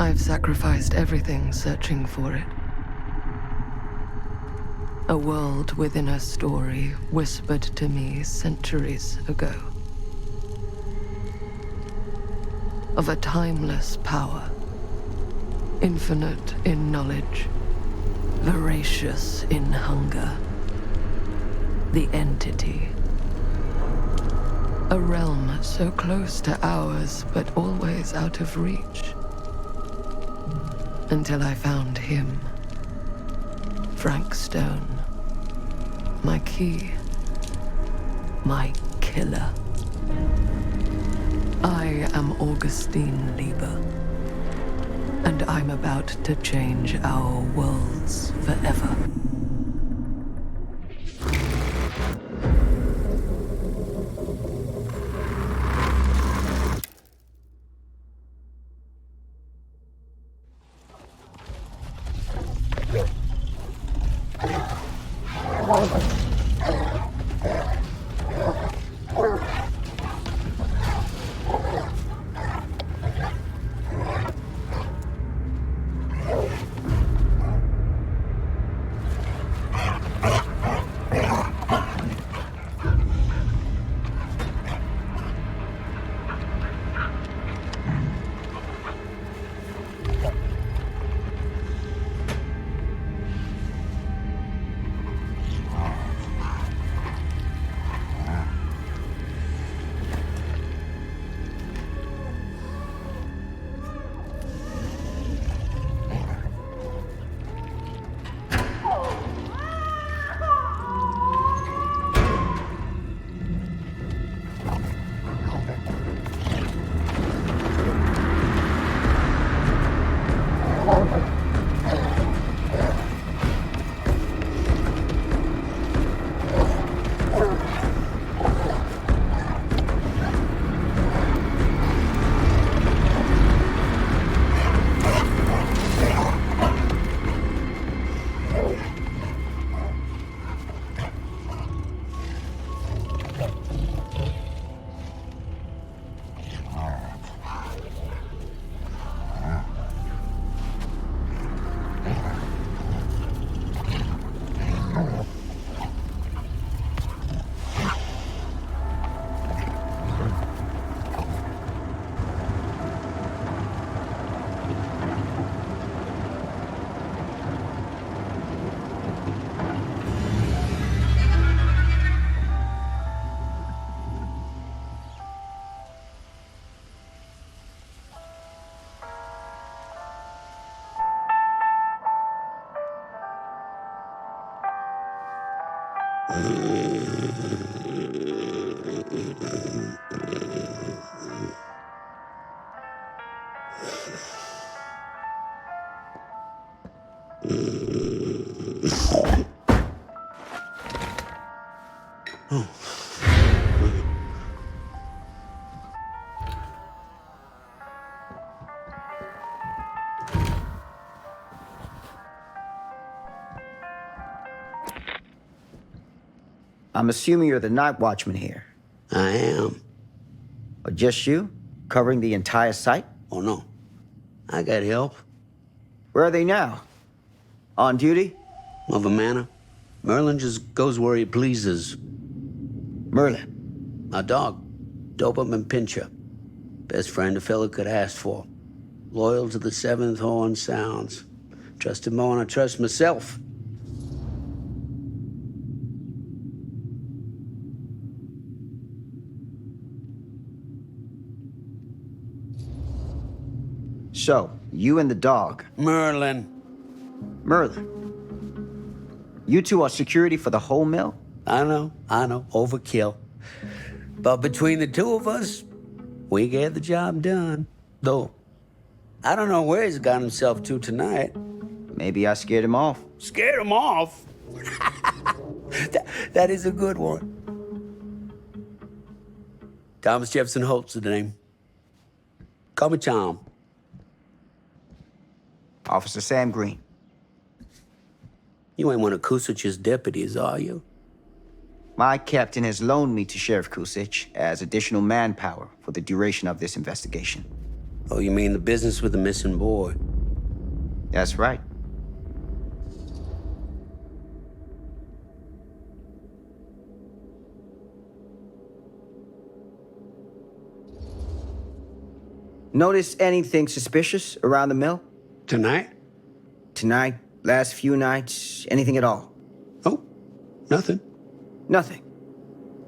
I've sacrificed everything searching for it. A world within a story whispered to me centuries ago. Of a timeless power, infinite in knowledge, voracious in hunger. The entity. A realm so close to ours, but always out of reach. Until I found him. Frank Stone. My key. My killer. I am Augustine Lieber. And I'm about to change our worlds forever. I'm assuming you're the night watchman here. I am. Or just you? Covering the entire site? Oh, no. I got help. Where are they now? On duty? Of a manner. Merlin just goes where he pleases. Merlin? My dog. Doberman Pinscher. Best friend a fella could ask for. Loyal to the seventh horn sounds. Trust him more than I trust myself. So, you and the dog. Merlin. Merlin. You two are security for the whole mill? I know. Overkill. But between the two of us, we get the job done. Though, I don't know where he's got himself to tonight. Maybe I scared him off. Scared him off? that is a good one. Thomas Jefferson Holt's the name. Call me Tom. Officer Sam Green. You ain't one of Kusich's deputies, are you? My captain has loaned me to Sheriff Kusich as additional manpower for the duration of this investigation. Oh, you mean the business with the missing boy? That's right. Notice anything suspicious around the mill? Tonight? Tonight, last few nights, anything at all? Oh, nothing. Nothing.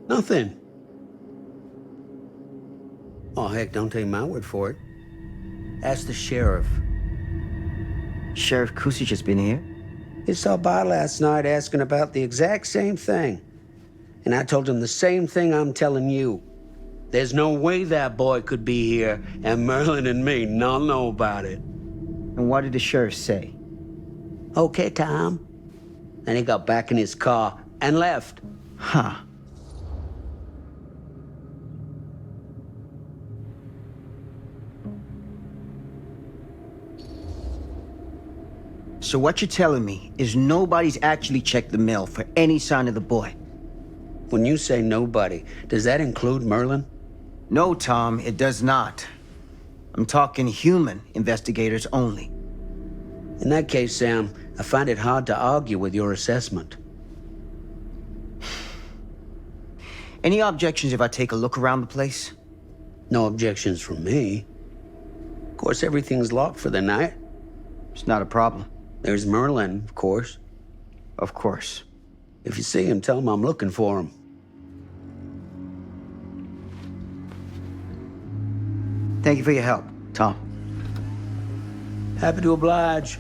Nothing. Oh, heck, don't take my word for it. Ask the sheriff. Sheriff Kusich has been here? He stopped by last night asking about the exact same thing. And I told him the same thing I'm telling you. There's no way that boy could be here, and Merlin and me not know about it. And what did the sheriff say? Okay, Tom. Then he got back in his car and left. Huh. So what you're telling me is nobody's actually checked the mill for any sign of the boy? When you say nobody, does that include Merlin? No, Tom, it does not. I'm talking human investigators only. In that case, Sam, I find it hard to argue with your assessment. Any objections if I take a look around the place? No objections from me. Of course, everything's locked for the night. It's not a problem. There's Merlin, of course. Of course. If you see him, tell him I'm looking for him. Thank you for your help, Tom. Happy to oblige.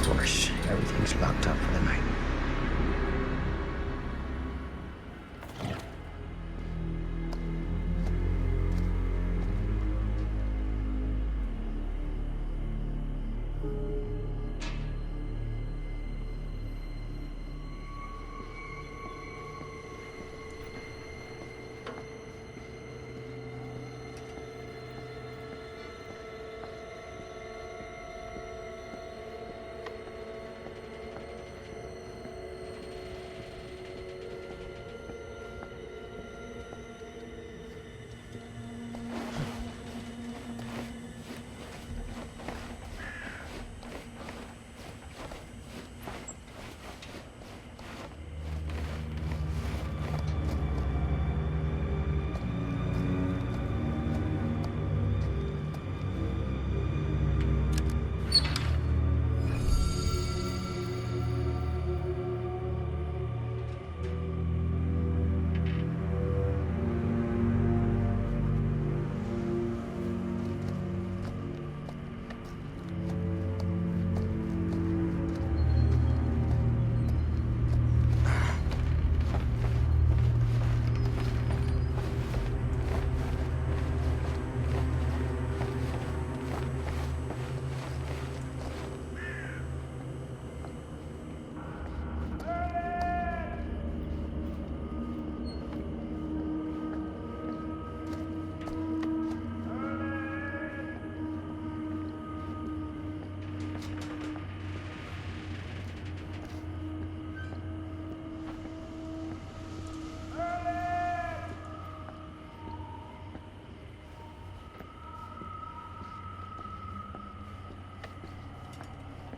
Of course, everything's locked up for the night.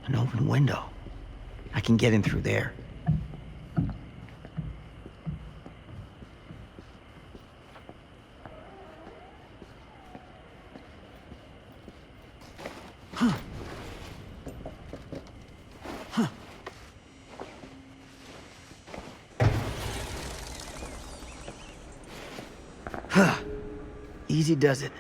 An open window. I can get in through there. Huh. Huh. Huh. Easy does it.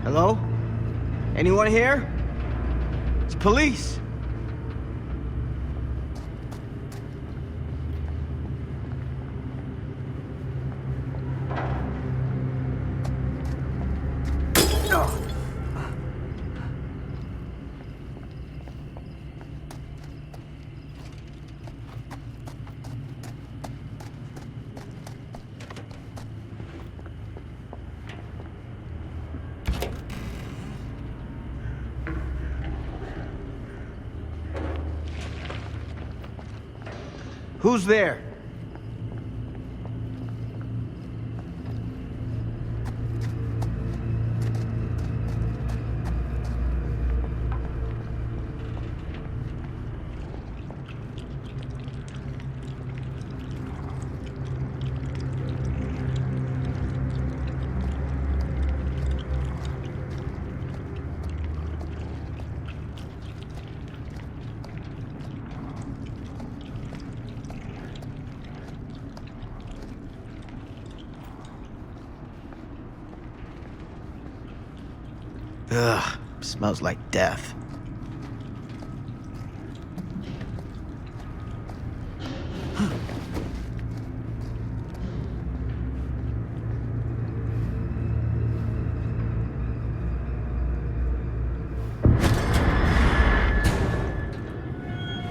Hello? Anyone here? It's police. Who's there? Ugh, smells like death.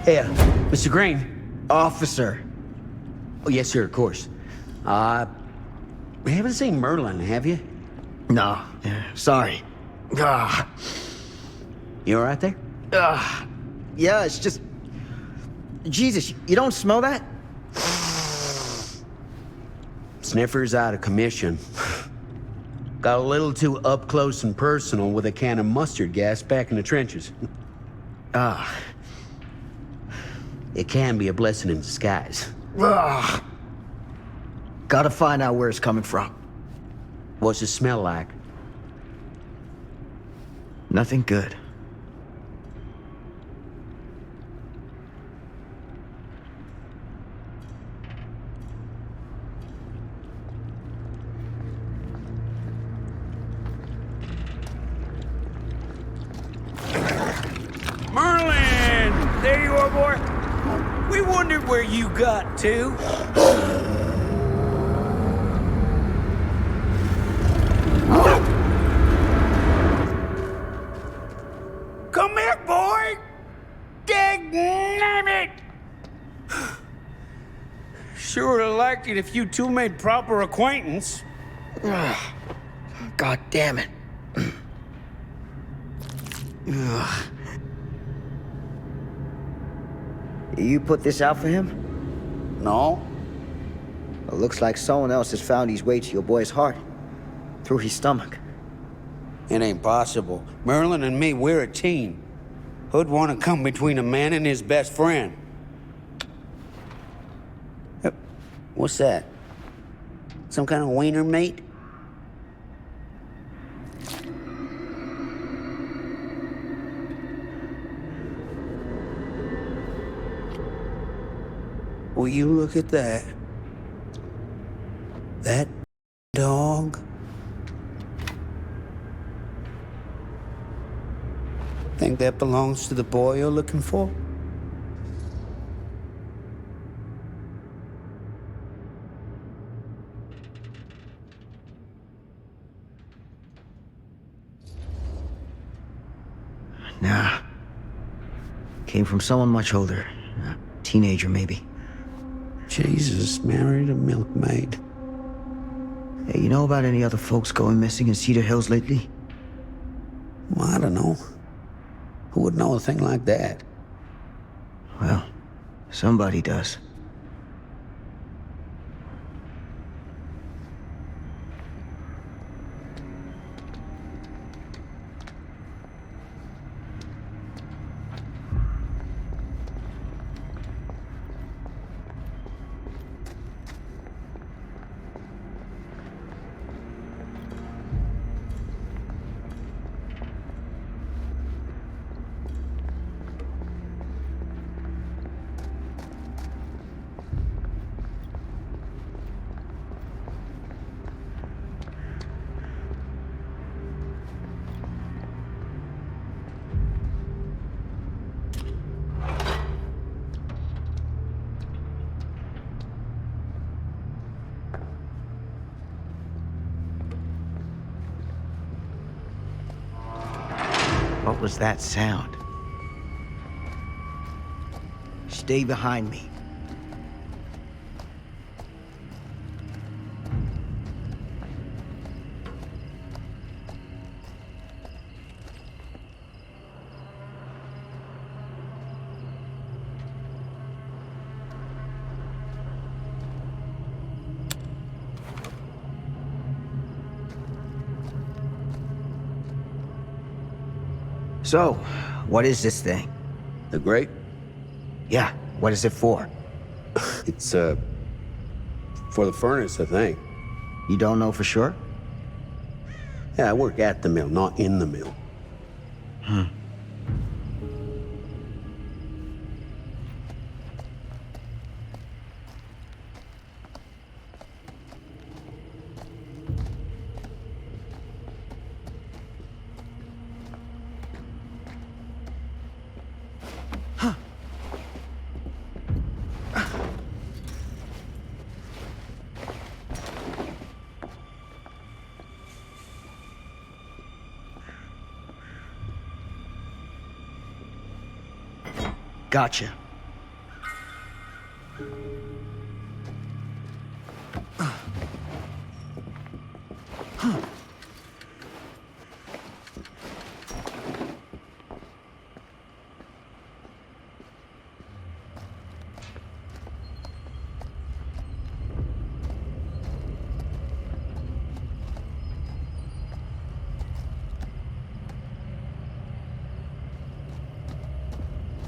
Hey, Mr. Green. Officer. Oh, yes, sir, of course. You haven't seen Merlin, have you? No, sorry. Ah, You all right there? yeah, it's just... Jesus, you don't smell that? Sniffer's out of commission. Got a little too up close and personal with a can of mustard gas back in the trenches. It can be a blessing in disguise. Gotta find out where it's coming from. What's it smell like? Nothing good. Merlin! There you are, boy. We wondered where you got to. Come here, boy! Dang it! Sure would have liked it if you two made proper acquaintance. God damn it. Ugh. You put this out for him? No? It looks like someone else has found his way to your boy's heart. Through his stomach. It ain't possible. Merlin and me, we're a team. Who'd want to come between a man and his best friend? What's that? Some kind of wiener mate? Will you look at that? That dog? Think that belongs to the boy you're looking for? Nah. Came from someone much older. A teenager, maybe. Jesus married a milkmaid. Hey, you know about any other folks going missing in Cedar Hills lately? Well, I don't know. Who would know a thing like that? Well, somebody does. What was that sound? Stay behind me. So, what is this thing? The grate? Yeah, what is it for? It's, for the furnace, I think. You don't know for sure? Yeah, I work at the mill, not in the mill. Gotcha.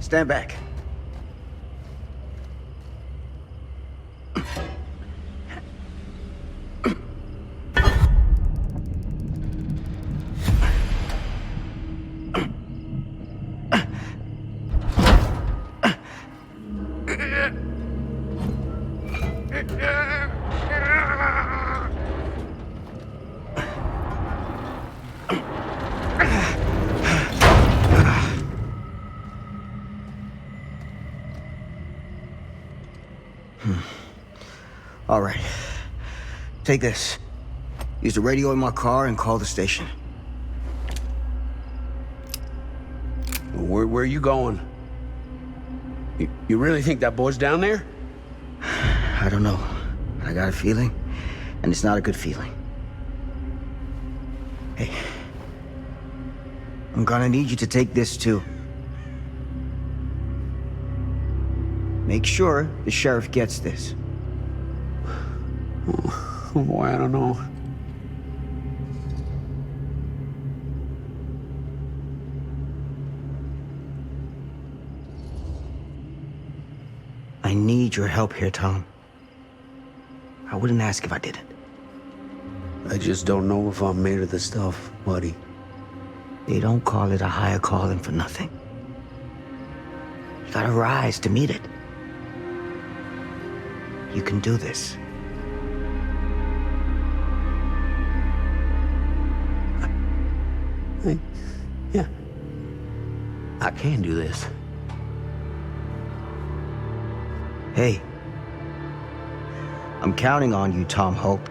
Stand back. All right. Take this. Use the radio in my car and call the station. Where are you going? You really think that boy's down there? I don't know. I got a feeling, and it's not a good feeling. Hey. I'm gonna need you to take this too. Make sure the sheriff gets this. Oh boy, I don't know. I need your help here, Tom. I wouldn't ask if I didn't. I just don't know if I'm made of the stuff, buddy. They don't call it a higher calling for nothing. You gotta rise to meet it. You can do this. Yeah. I can do this. Hey. I'm counting on you, Tom Hope.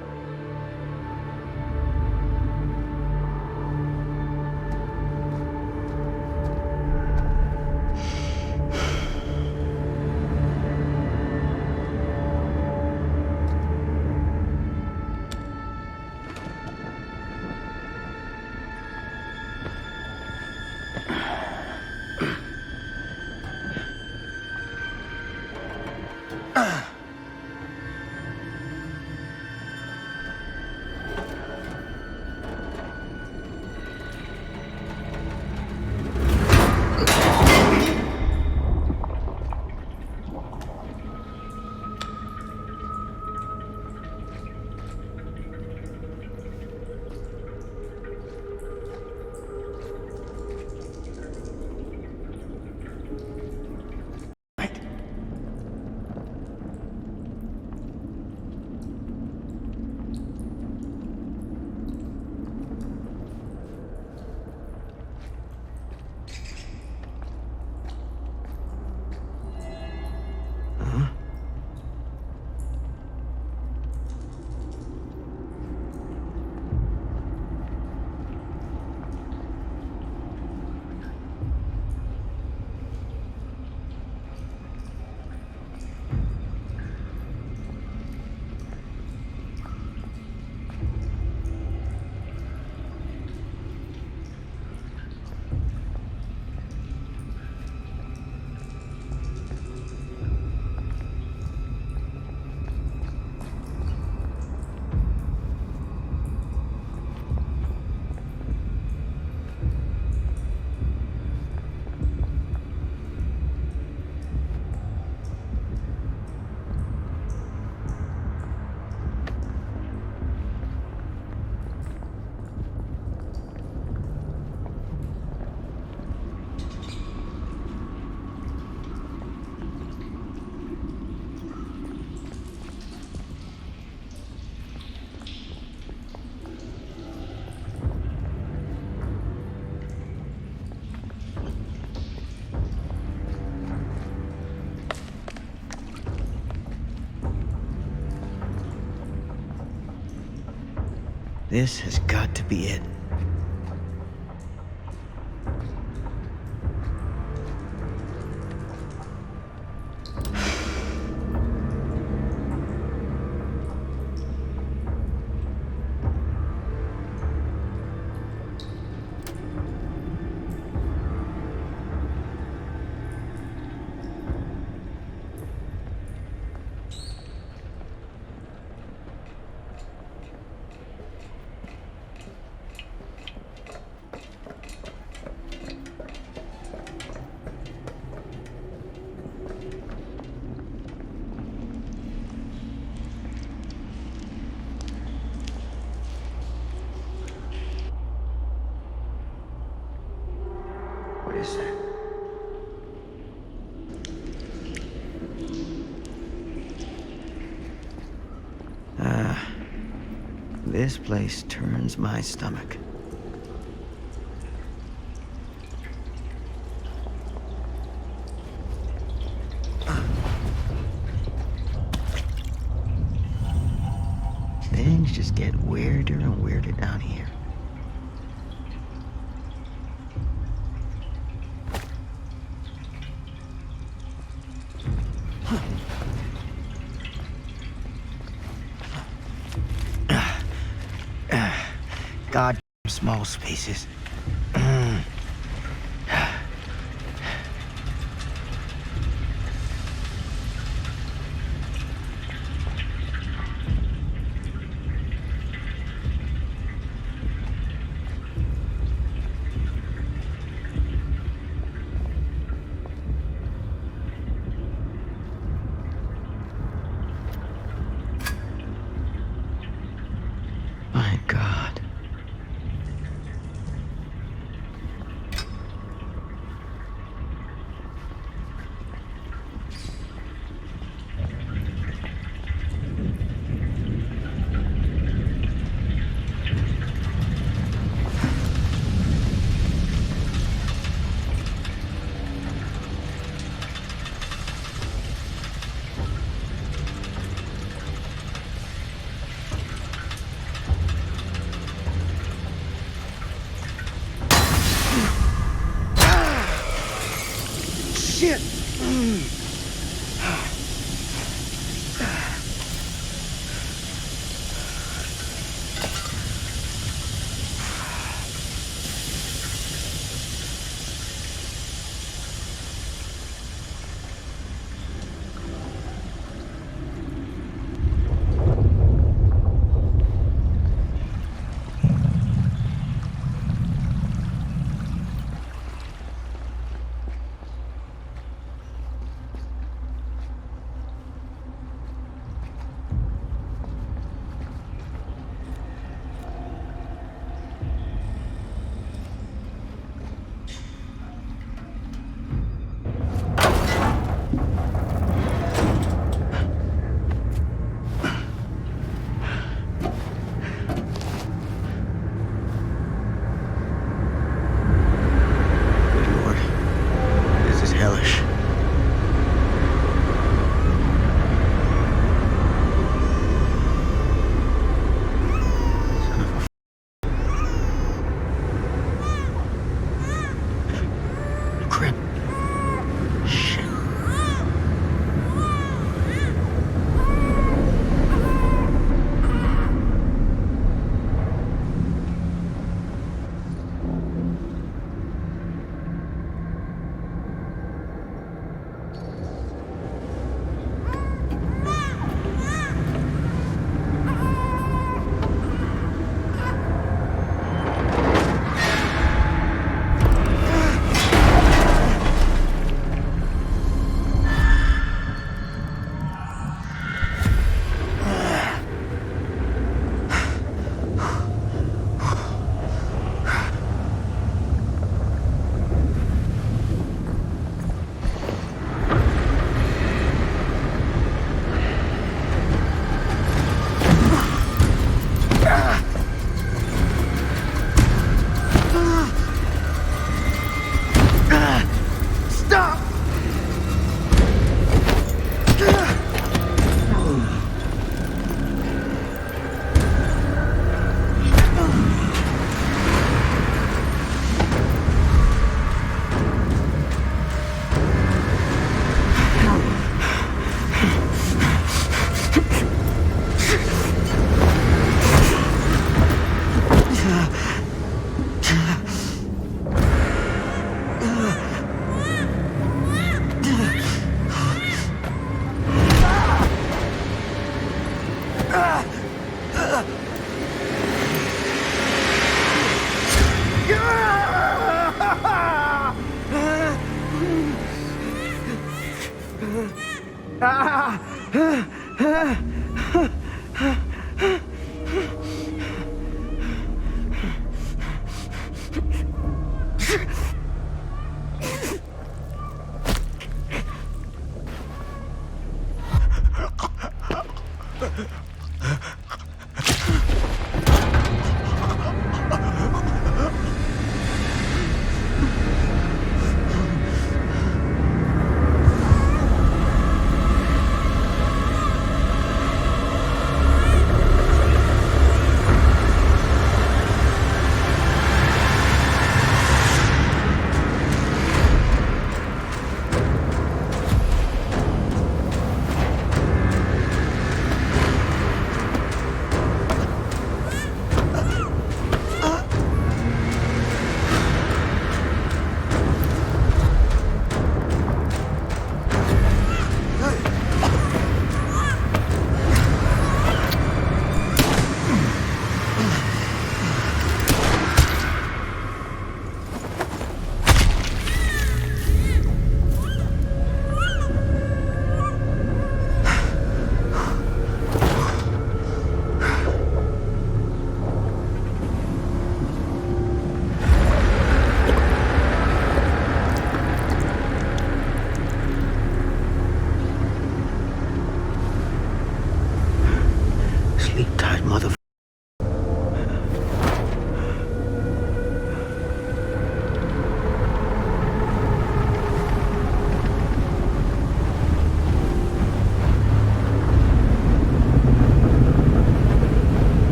This has got to be it. What is that? This place turns my stomach. Things just get weirder and weirder down here. God small spaces. My God. Shit! Sleep tight, mother.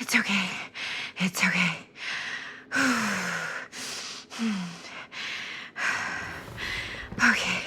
It's okay. It's okay. Okay.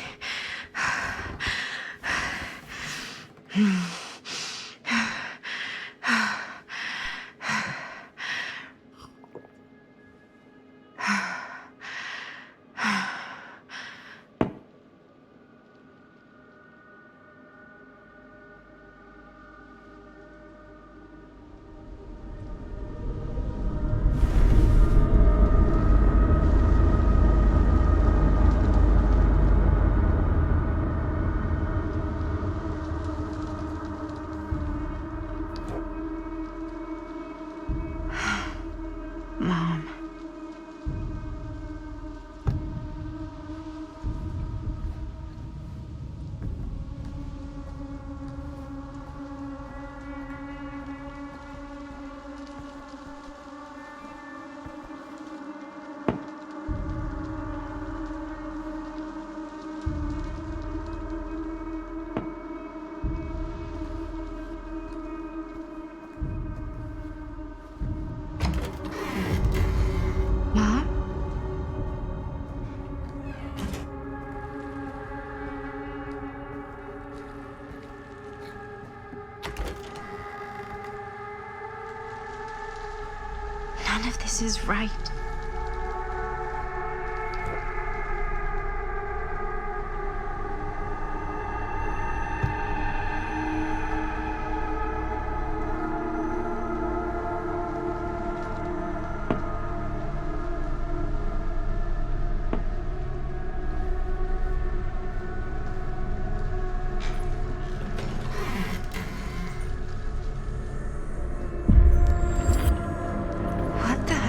Mom. Mom? None of this is right. What the?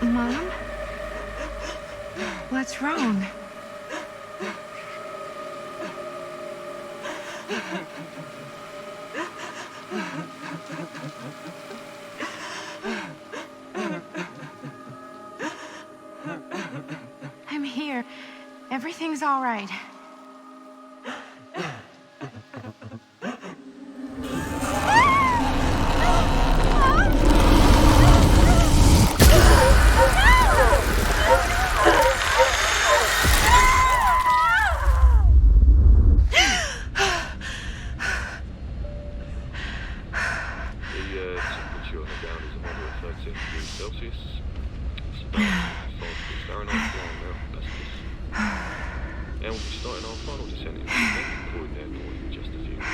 Mom? What's wrong? I'm here. Everything's all right. Temperature on the ground is a moderate 13 degrees Celsius. It's about 5 degrees Fahrenheit now, that's this. And we'll be starting our final descent into the recording there in just a few minutes.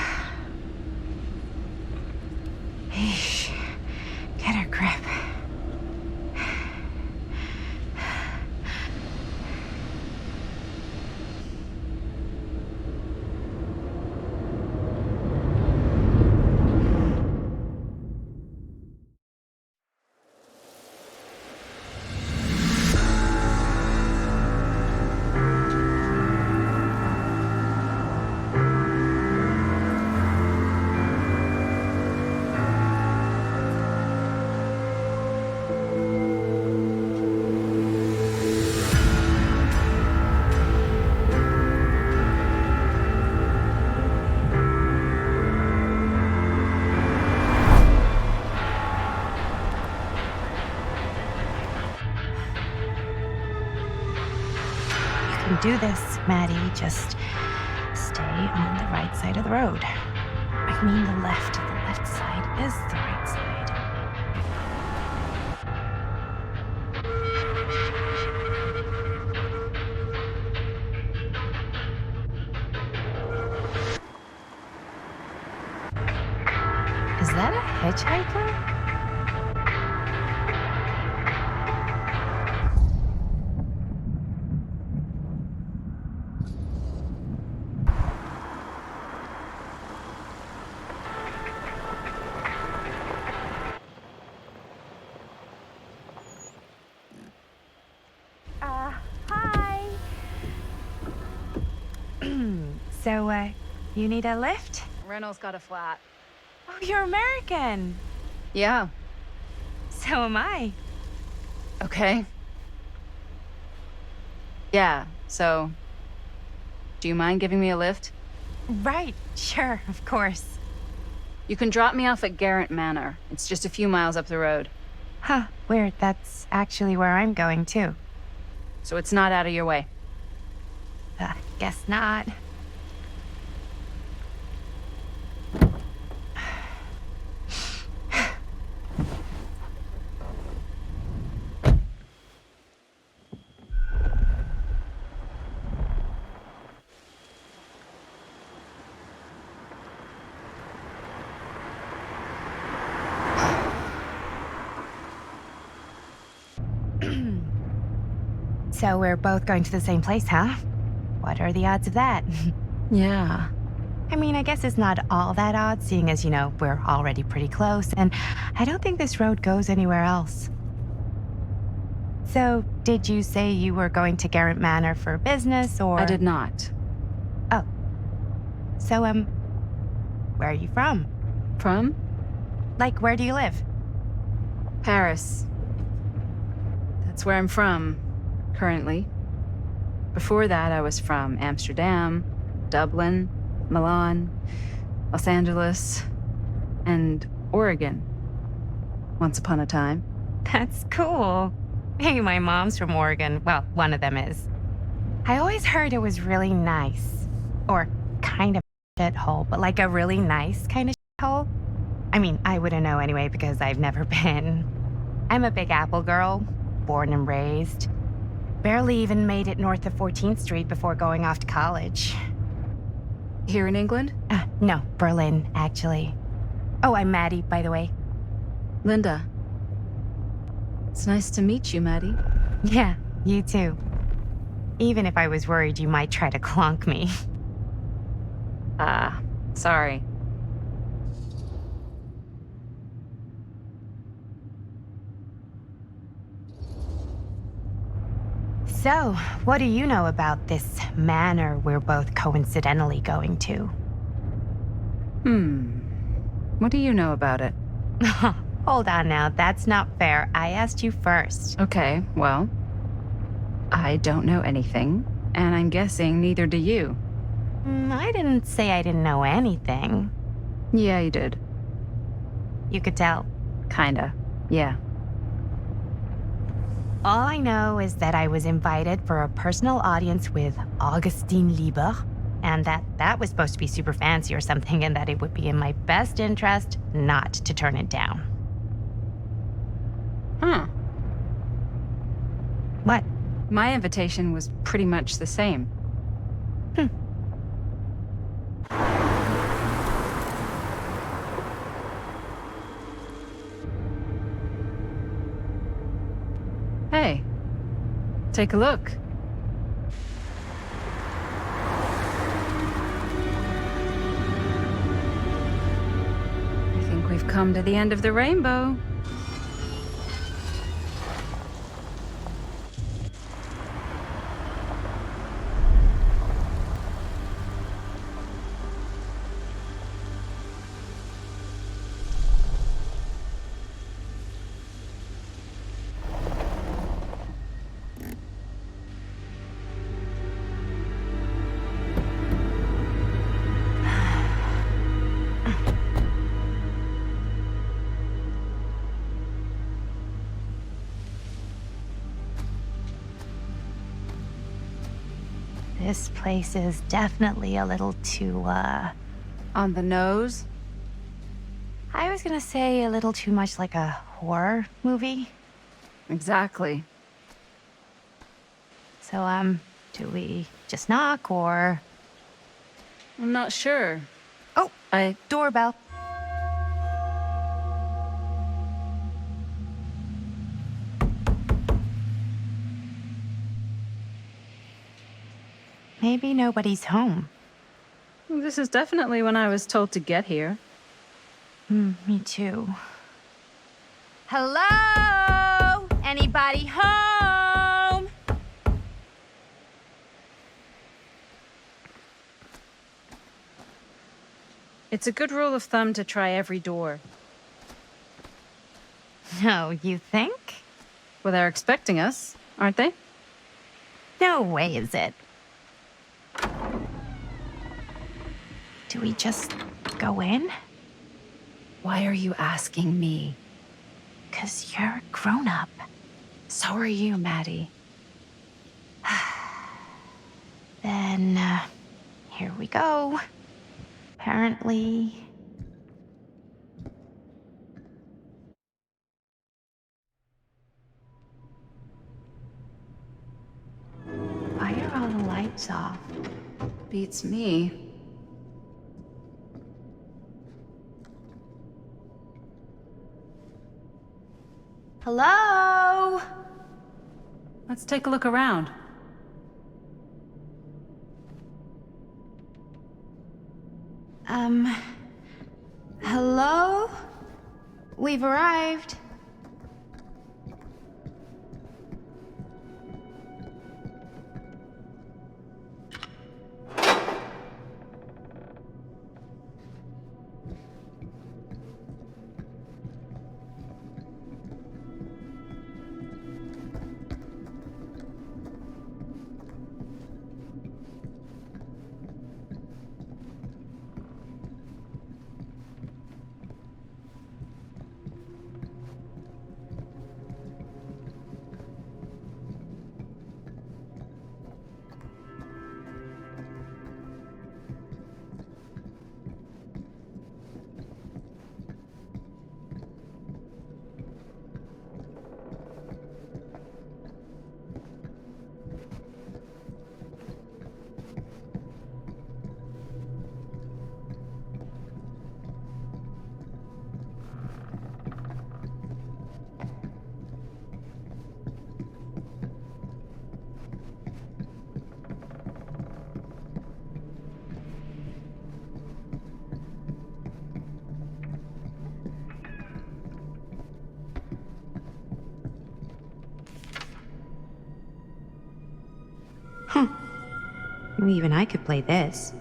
Eesh. Get a grip. You can do this, Maddie. Just stay on the right side of the road. I mean the left. The left side is the right side. Is that a hitchhiker? Hi. So, you need a lift? Reynolds got a flat. Oh, you're American. Yeah. So am I. Okay. Yeah, so... Do you mind giving me a lift? Right, sure, of course. You can drop me off at Garrett Manor. It's just a few miles up the road. Huh, weird. That's actually where I'm going, too. So it's not out of your way. Guess not. So we're both going to the same place, huh? What are the odds of that? Yeah. I mean, I guess it's not all that odd, seeing as, we're already pretty close, and I don't think this road goes anywhere else. So, did you say you were going to Garrett Manor for business, or...? I did not. Oh. So, where are you from? From? Like, where do you live? Paris. That's where I'm from, currently. Before that, I was from Amsterdam, Dublin, Milan, Los Angeles, and Oregon. Once upon a time. That's cool. Hey, my mom's from Oregon. Well, one of them is. I always heard it was really nice. Or kind of shithole, but like a really nice kind of shithole. I mean, I wouldn't know anyway because I've never been. I'm a Big Apple girl, born and raised. Barely even made it north of 14th Street before going off to college. Here in England? No, Berlin, actually. Oh, I'm Maddie, by the way. Linda. It's nice to meet you, Maddie. Yeah, you too. Even if I was worried you might try to clonk me. Sorry. So, what do you know about this manor we're both coincidentally going to? What do you know about it? Hold on now, that's not fair. I asked you first. Okay, well, I don't know anything, and I'm guessing neither do you. I didn't say I didn't know anything. Yeah, you did. You could tell. Kinda. Yeah. All I know is that I was invited for a personal audience with Augustine Lieber, and that was supposed to be super fancy or something, and that it would be in my best interest not to turn it down. Huh. What? My invitation was pretty much the same. Hey, take a look. I think we've come to the end of the rainbow. This place is definitely a little too, On the nose? I was gonna say a little too much like a horror movie. Exactly. So, do we just knock or... I'm not sure. Oh, doorbell. Maybe nobody's home. This is definitely when I was told to get here. Me too. Hello? Anybody home? It's a good rule of thumb to try every door. No, you think? Well, they're expecting us, aren't they? No way is it. Do we just go in? Why are you asking me? 'Cause you're a grown-up. So are you, Maddie. Then, here we go. Apparently... Why are all the lights off? Beats me. Hello? Let's take a look around. Hello? We've arrived. Even I could play this.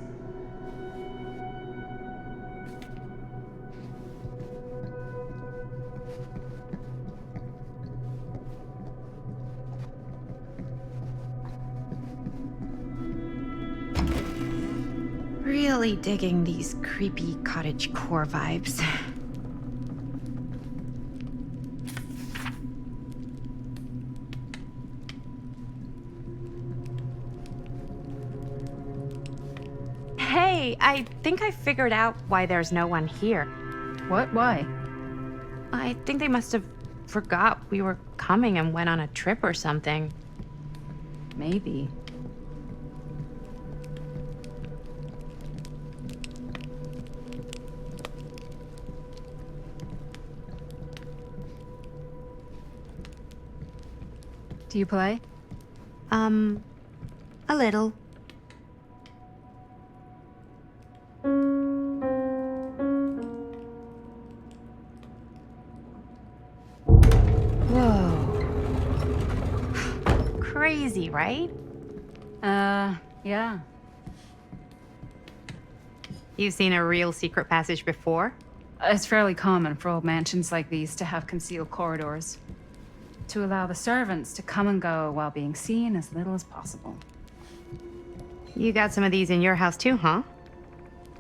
Really digging these creepy cottagecore vibes. Hey, I think I figured out why there's no one here. What? Why? I think they must have forgot we were coming and went on a trip or something. Maybe. Do you play? A little. Whoa. Crazy, right? Yeah. You've seen a real secret passage before? It's fairly common for old mansions like these to have concealed corridors, to allow the servants to come and go while being seen as little as possible. You got some of these in your house too, huh?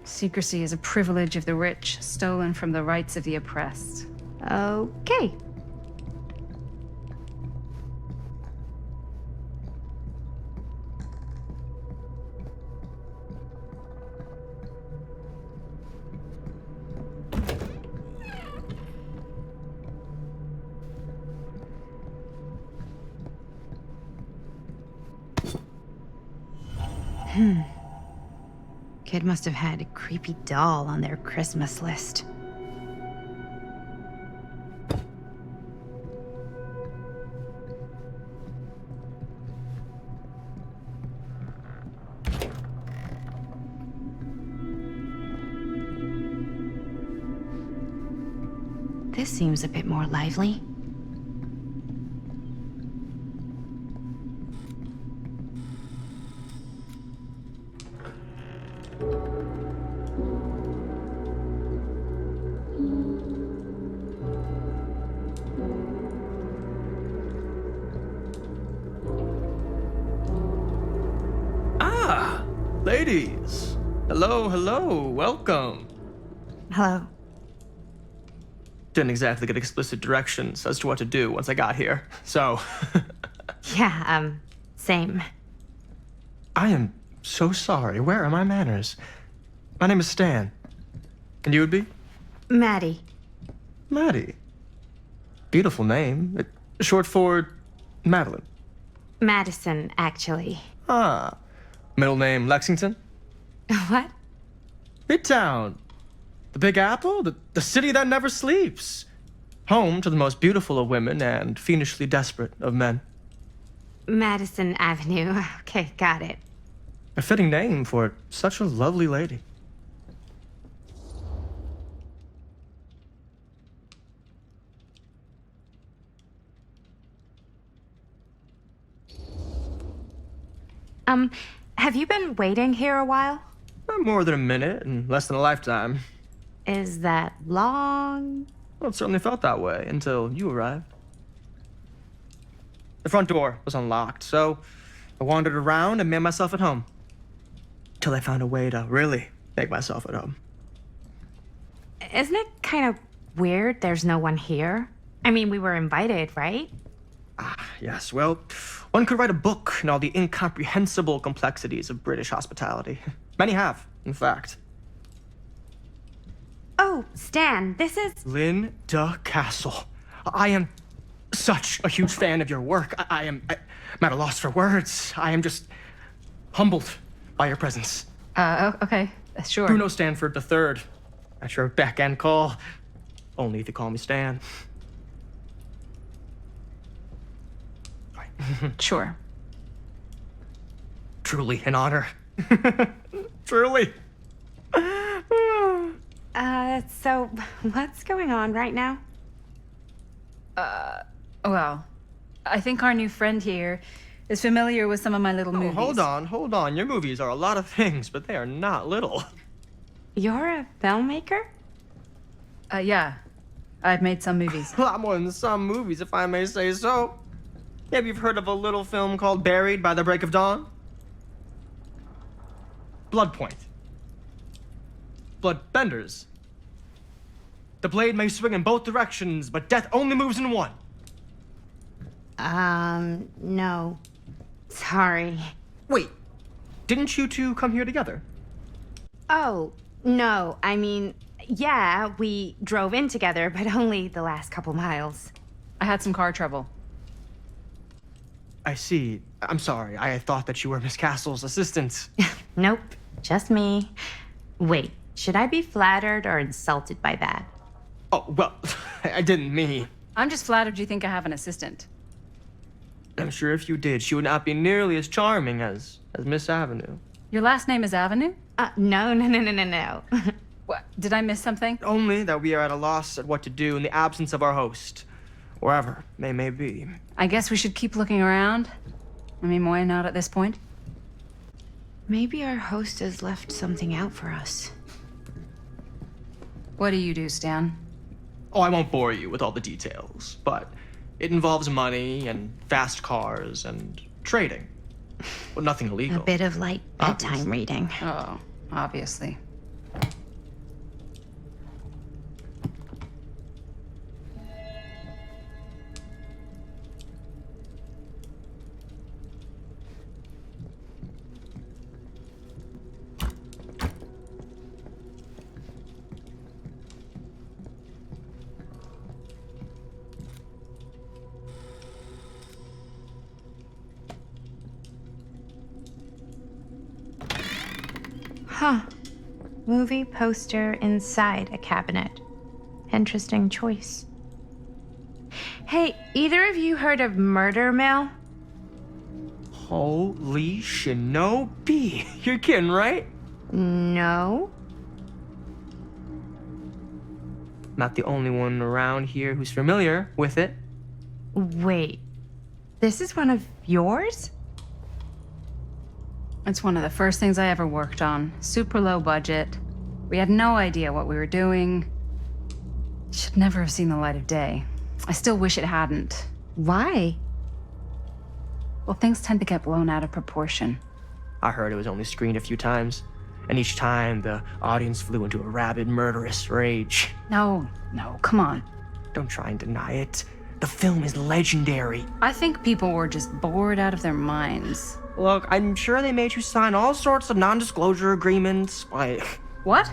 Secrecy is a privilege of the rich, stolen from the rights of the oppressed. Okay. Kid must have had a creepy doll on their Christmas list. This seems a bit more lively. Ladies! Hello, hello, welcome. Hello. Didn't exactly get explicit directions as to what to do once I got here, so... Yeah, same. I am so sorry. Where are my manners? My name is Stan. And you would be? Maddie. Maddie. Beautiful name. Short for Madeline. Madison, actually. Ah. Middle name Lexington? What? Midtown. The Big Apple? The city that never sleeps. Home to the most beautiful of women and fiendishly desperate of men. Madison Avenue. Okay, got it. A fitting name for such a lovely lady. Have you been waiting here a while? More than a minute and less than a lifetime. Is that long? Well, it certainly felt that way until you arrived. The front door was unlocked, so I wandered around and made myself at home. Till I found a way to really make myself at home. Isn't it kind of weird there's no one here? I mean, we were invited, right? Ah, yes, well, one could write a book on all the incomprehensible complexities of British hospitality. Many have, in fact. Oh, Stan, this is... Linda Castle. I am such a huge fan of your work. I'm at a loss for words. I am just humbled by your presence. Okay, sure. Bruno Stanford III, at your beck and call. Only if you call me Stan. Sure. Truly an honor. Truly. So what's going on right now? Well, I think our new friend here is familiar with some of my little Oh, movies. hold on. Your movies are a lot of things, but they are not little. You're a filmmaker? Yeah. I've made some movies. A lot more than some movies, if I may say so. Maybe you've heard of a little film called Buried by the Break of Dawn? Bloodpoint. Bloodbenders. The blade may swing in both directions, but death only moves in one. No. Sorry. Wait, didn't you two come here together? Oh, no. I mean, yeah, we drove in together, but only the last couple miles. I had some car trouble. I see. I'm sorry. I thought that you were Miss Castle's assistant. Nope, just me. Wait, should I be flattered or insulted by that? Oh, well, I didn't mean. I'm just flattered you think I have an assistant. I'm sure if you did, she would not be nearly as charming as Miss Avenue. Your last name is Avenue? No. What? Did I miss something? Only that we are at a loss at what to do in the absence of our host, wherever they may be. I guess we should keep looking around. I mean, why not at this point? Maybe our host has left something out for us. What do you do, Stan? Oh, I won't bore you with all the details, but it involves money and fast cars and trading. Well, nothing A illegal. bit of light bedtime Obviously. reading. Oh, obviously. Huh. Movie poster inside a cabinet. Interesting choice. Hey, either of you heard of Murder Mill? Holy shinobi. You're kidding, right? No. Not the only one around here who's familiar with it. Wait. This is one of yours? It's one of the first things I ever worked on. Super low budget. We had no idea what we were doing. Should never have seen the light of day. I still wish it hadn't. Why? Well, things tend to get blown out of proportion. I heard it was only screened a few times, and each time the audience flew into a rabid, murderous rage. No, come on. Don't try and deny it. The film is legendary. I think people were just bored out of their minds. Look, I'm sure they made you sign all sorts of non-disclosure agreements, like What?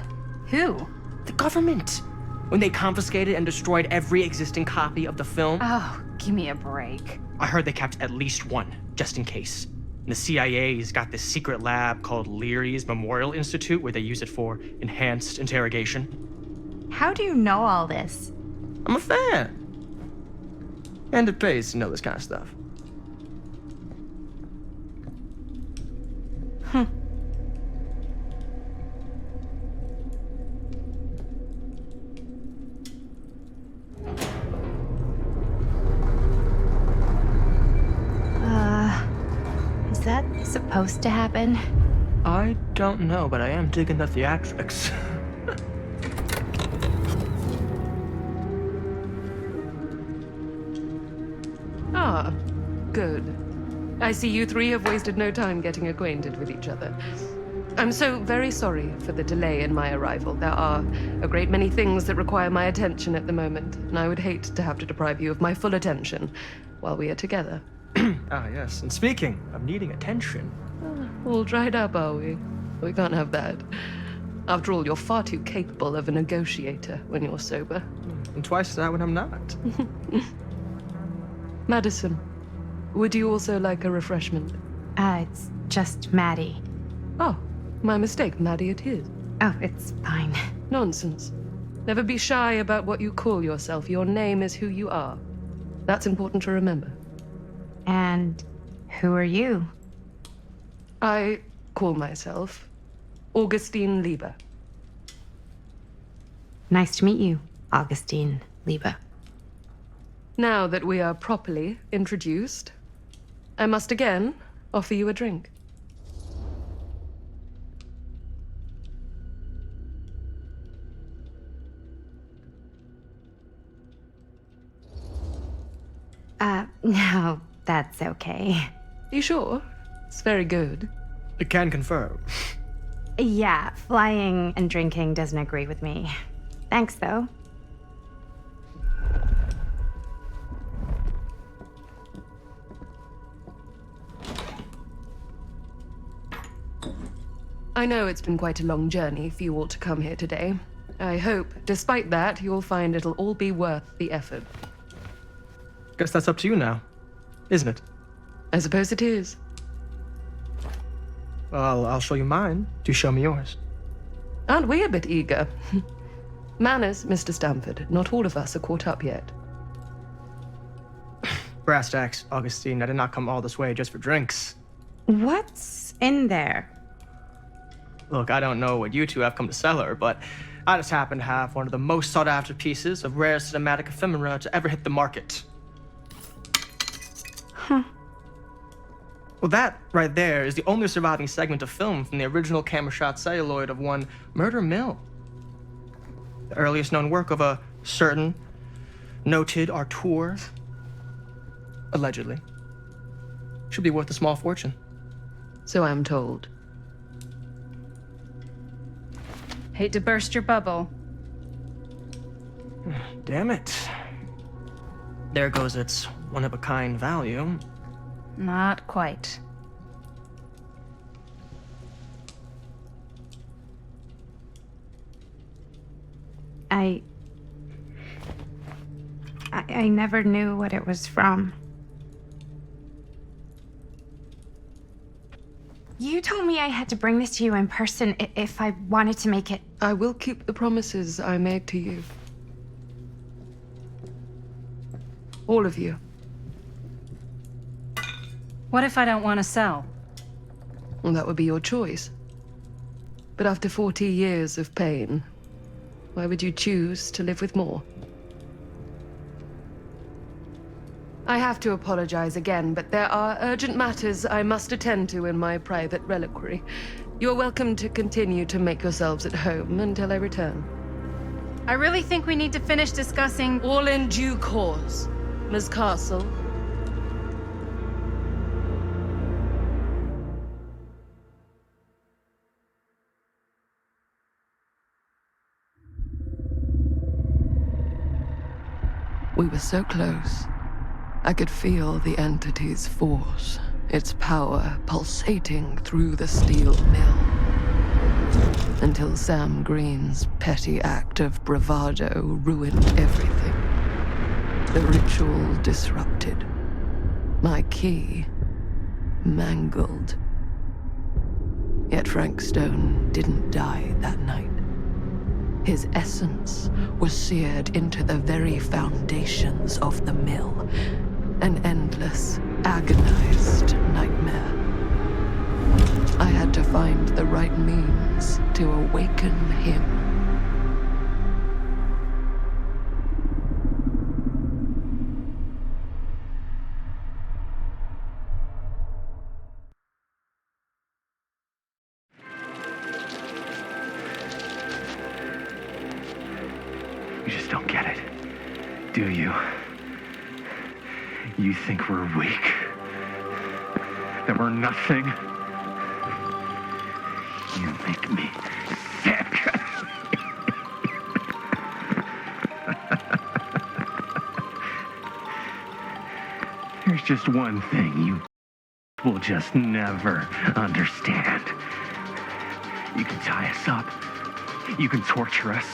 Who? the government, when they confiscated and destroyed every existing copy of the film. Oh, give me a break. I heard they kept at least one, just in case. And the CIA's got this secret lab called Leary's Memorial Institute where they use it for enhanced interrogation. How do you know all this? I'm a fan. And it pays to know this kind of stuff. Is that supposed to happen? I don't know, but I am digging the theatrics. Ah, good. I see you three have wasted no time getting acquainted with each other. I'm so very sorry for the delay in my arrival. There are a great many things that require my attention at the moment, and I would hate to have to deprive you of my full attention while we are together. Ah, yes. And speaking of needing attention, All dried up, are we? We can't have that. After all, you're far too capable of a negotiator when you're sober. and twice that when I'm not. Madison, would you also like a refreshment? It's just Maddie. Oh, my mistake. Maddie it is. Oh, it's fine. Nonsense. Never be shy about what you call yourself. Your name is who you are. That's important to remember. And who are you? I call myself Augustine Lieber. Nice to meet you, Augustine Lieber. Now that we are properly introduced, I must again offer you a drink. No, that's okay. You sure? It's very good. I can confirm. Yeah, flying and drinking doesn't agree with me. Thanks, though. I know it's been quite a long journey for you all to come here today. I hope, despite that, you'll find it'll all be worth the effort. Guess that's up to you now, isn't it? I suppose it is. Well, I'll show you mine. Do show me yours. Aren't we a bit eager? Manners, Mr. Stamford. Not all of us are caught up yet. Brass tacks, Augustine. I did not come all this way just for drinks. What's in there? Look, I don't know what you two have come to sell her, but I just happen to have one of the most sought-after pieces of rare cinematic ephemera to ever hit the market. Huh. Well, that right there is the only surviving segment of film from the original camera shot celluloid of one Murder Mill. The earliest known work of a certain noted auteur, allegedly. Should be worth a small fortune. So I'm told. Hate to burst your bubble. Damn it. There goes its one-of-a-kind value. Not quite. I never knew what it was from. You told me I had to bring this to you in person if I wanted to make it. I will keep the promises I made to you. All of you. What if I don't want to sell? Well, that would be your choice. But after 40 years of pain, why would you choose to live with more? I have to apologize again, but there are urgent matters I must attend to in my private reliquary. You're welcome to continue to make yourselves at home until I return. I really think we need to finish discussing. All in due course, Ms. Castle. We were so close. I could feel the entity's force, its power pulsating through the steel mill. Until Sam Green's petty act of bravado ruined everything. The ritual disrupted. My key mangled. Yet Frank Stone didn't die that night. His essence was seared into the very foundations of the mill. An endless, agonized nightmare. I had to find the right means to awaken him. You just don't get it, do you? You think we're weak? That we're nothing? You make me sick. There's just one thing you will just never understand. You can tie us up. You can torture us.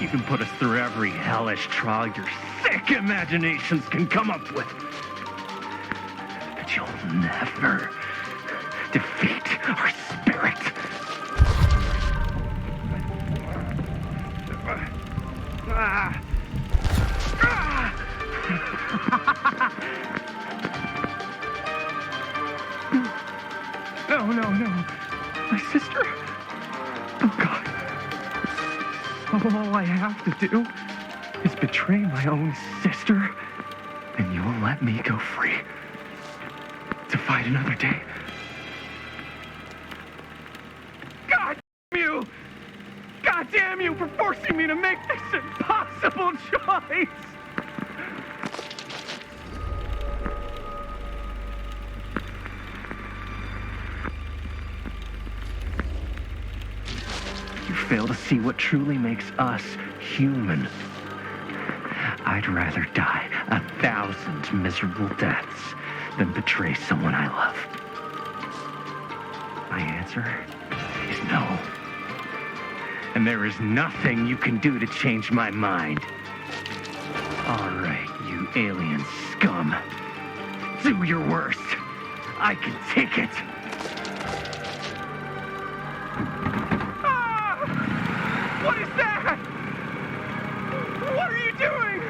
You can put us through every hellish trial your sick imaginations can come up with. But you'll never defeat our spirit. No. My sister? Oh, God. All I have to do is betray my own sister, and you will let me go free. fight another day. God damn you! God damn you for forcing me to make this impossible choice! You fail to see what truly makes us human. I'd rather die 1,000 miserable deaths than betray someone I love. My answer is no. And there is nothing you can do to change my mind. All right, you alien scum. Do your worst. I can take it. What is that? What are you doing?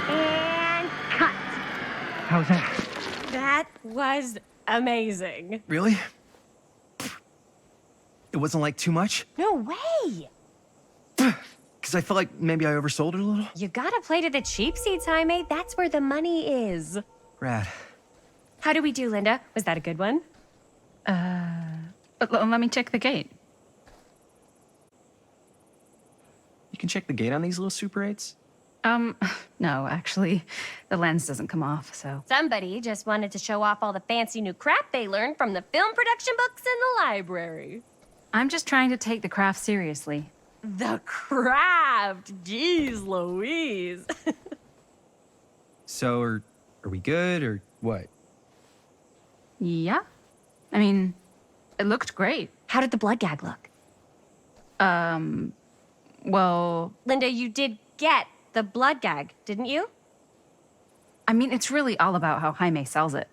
And cut. How's that? That was amazing. Really? It wasn't like too much? No way. Because I felt like maybe I oversold it a little? You gotta play to the cheap seats, Jaime. That's where the money is. Rad. How do we do, Linda? Was that a good one? Let me check the gate. You can check the gate on these little Super 8s? No, actually, the lens doesn't come off, so. Somebody just wanted to show off all the fancy new crap they learned from the film production books in the library. I'm just trying to take the craft seriously. The craft! Jeez Louise. So, are we good, or what? Yeah? I mean, it looked great. How did the blood gag look? Well, Linda, you did get the blood gag, didn't you? I mean, it's really all about how Jaime sells it.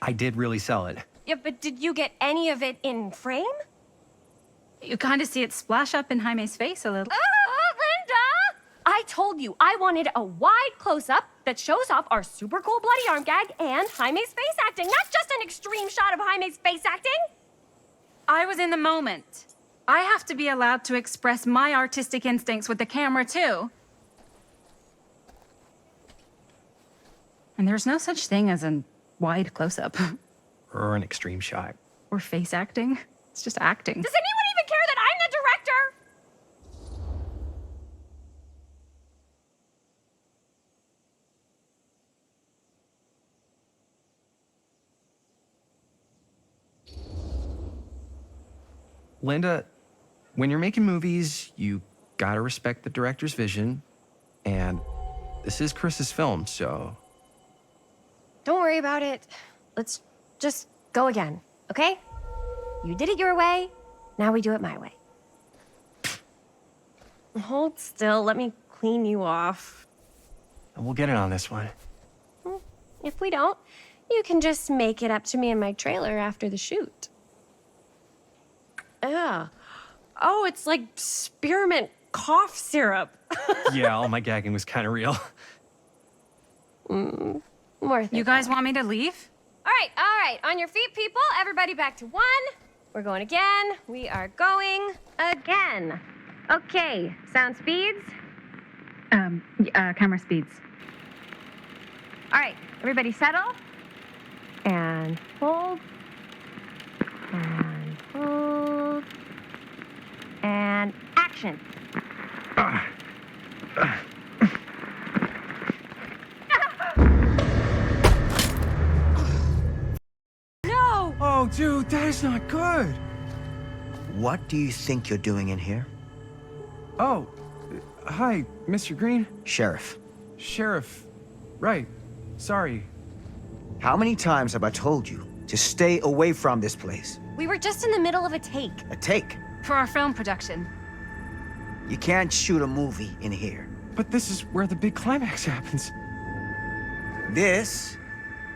I did really sell it. Yeah, but did you get any of it in frame? You kind of see it splash up in Jaime's face a little. Linda! I told you I wanted a wide close-up that shows off our super cool bloody arm gag and Jaime's face acting, not just an extreme shot of Jaime's face acting. I was in the moment. I have to be allowed to express my artistic instincts with the camera, too. And there's no such thing as a wide close-up. Or an extreme shot. Or face acting. It's just acting. Does anyone even care that I'm the director? Linda, when you're making movies, you gotta respect the director's vision. And this is Chris's film, so... Don't worry about it. Let's just go again, okay? You did it your way, now we do it my way. Hold still, let me clean you off. We'll get it on this one. If we don't, you can just make it up to me in my trailer after the shoot. Yeah. Oh, it's like spearmint cough syrup. Yeah, all my gagging was kind of real. Worth it. You guys want me to leave? All right. On your feet, people. Everybody back to 1. We're going again. We are going again. Okay, sound speeds. Camera speeds. All right, everybody settle. And hold. And hold. And action. No! Oh, dude, that is not good. What do you think you're doing in here? Oh, hi, Mr. Green. Sheriff. Sheriff. Right. Sorry. How many times have I told you to stay away from this place? We were just in the middle of a take. A take. For our film production. You can't shoot a movie in here. But this is where the big climax happens. This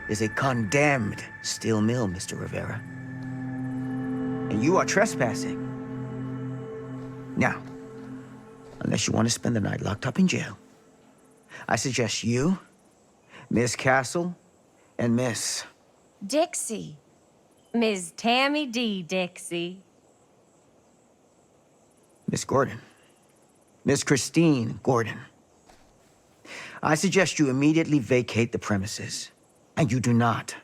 is a condemned steel mill, Mr. Rivera. and you are trespassing. Now, unless you want to spend the night locked up in jail, I suggest you, Miss Castle, and Miss... Dixie. Ms. Tammy D. Dixie. Miss Gordon. Miss Christine Gordon. I suggest you immediately vacate the premises, and you do not,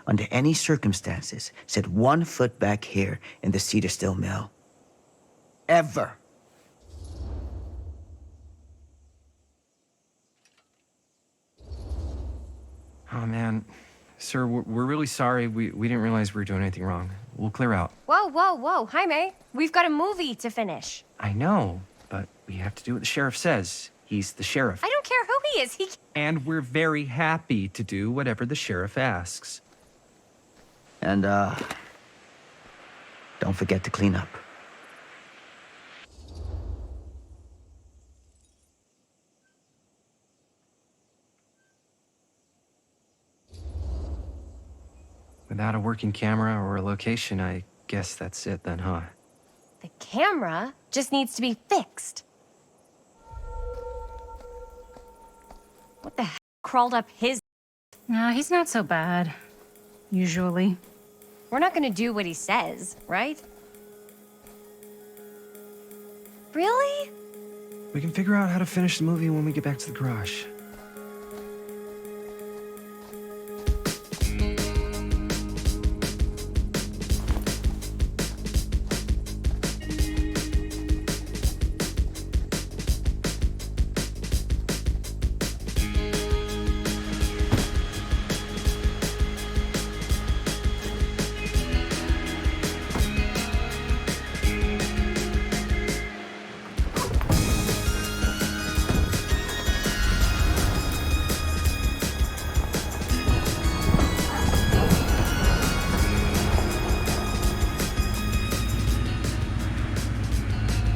under any circumstances, set 1 foot back here in the Cedar Still Mill. Ever. Oh, man. Sir, we're really sorry. We didn't realize we were doing anything wrong. We'll clear out. Whoa, whoa, whoa. Jaime, we've got a movie to finish. I know, but we have to do what the sheriff says. He's the sheriff. I don't care who he is. And we're very happy to do whatever the sheriff asks. And, don't forget to clean up. Without a working camera or a location, I guess that's it then, huh? The camera just needs to be fixed. What the heck crawled up his... Nah, he's not so bad. Usually. We're not gonna do what he says, right? Really? We can figure out how to finish the movie when we get back to the garage.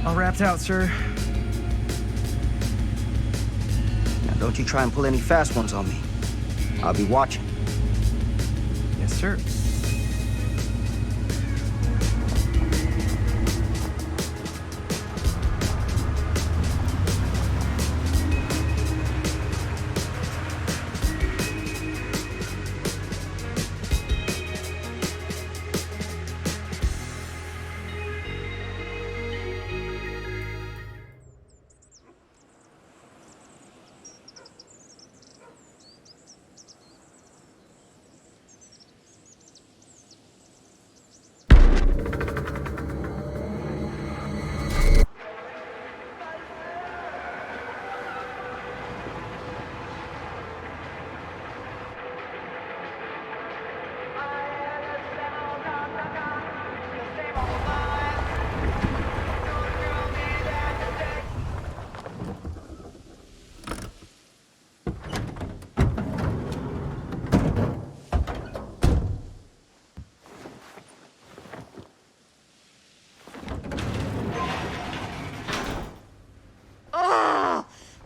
All wrapped out, sir. Now, don't you try and pull any fast ones on me. I'll be watching. Yes, sir.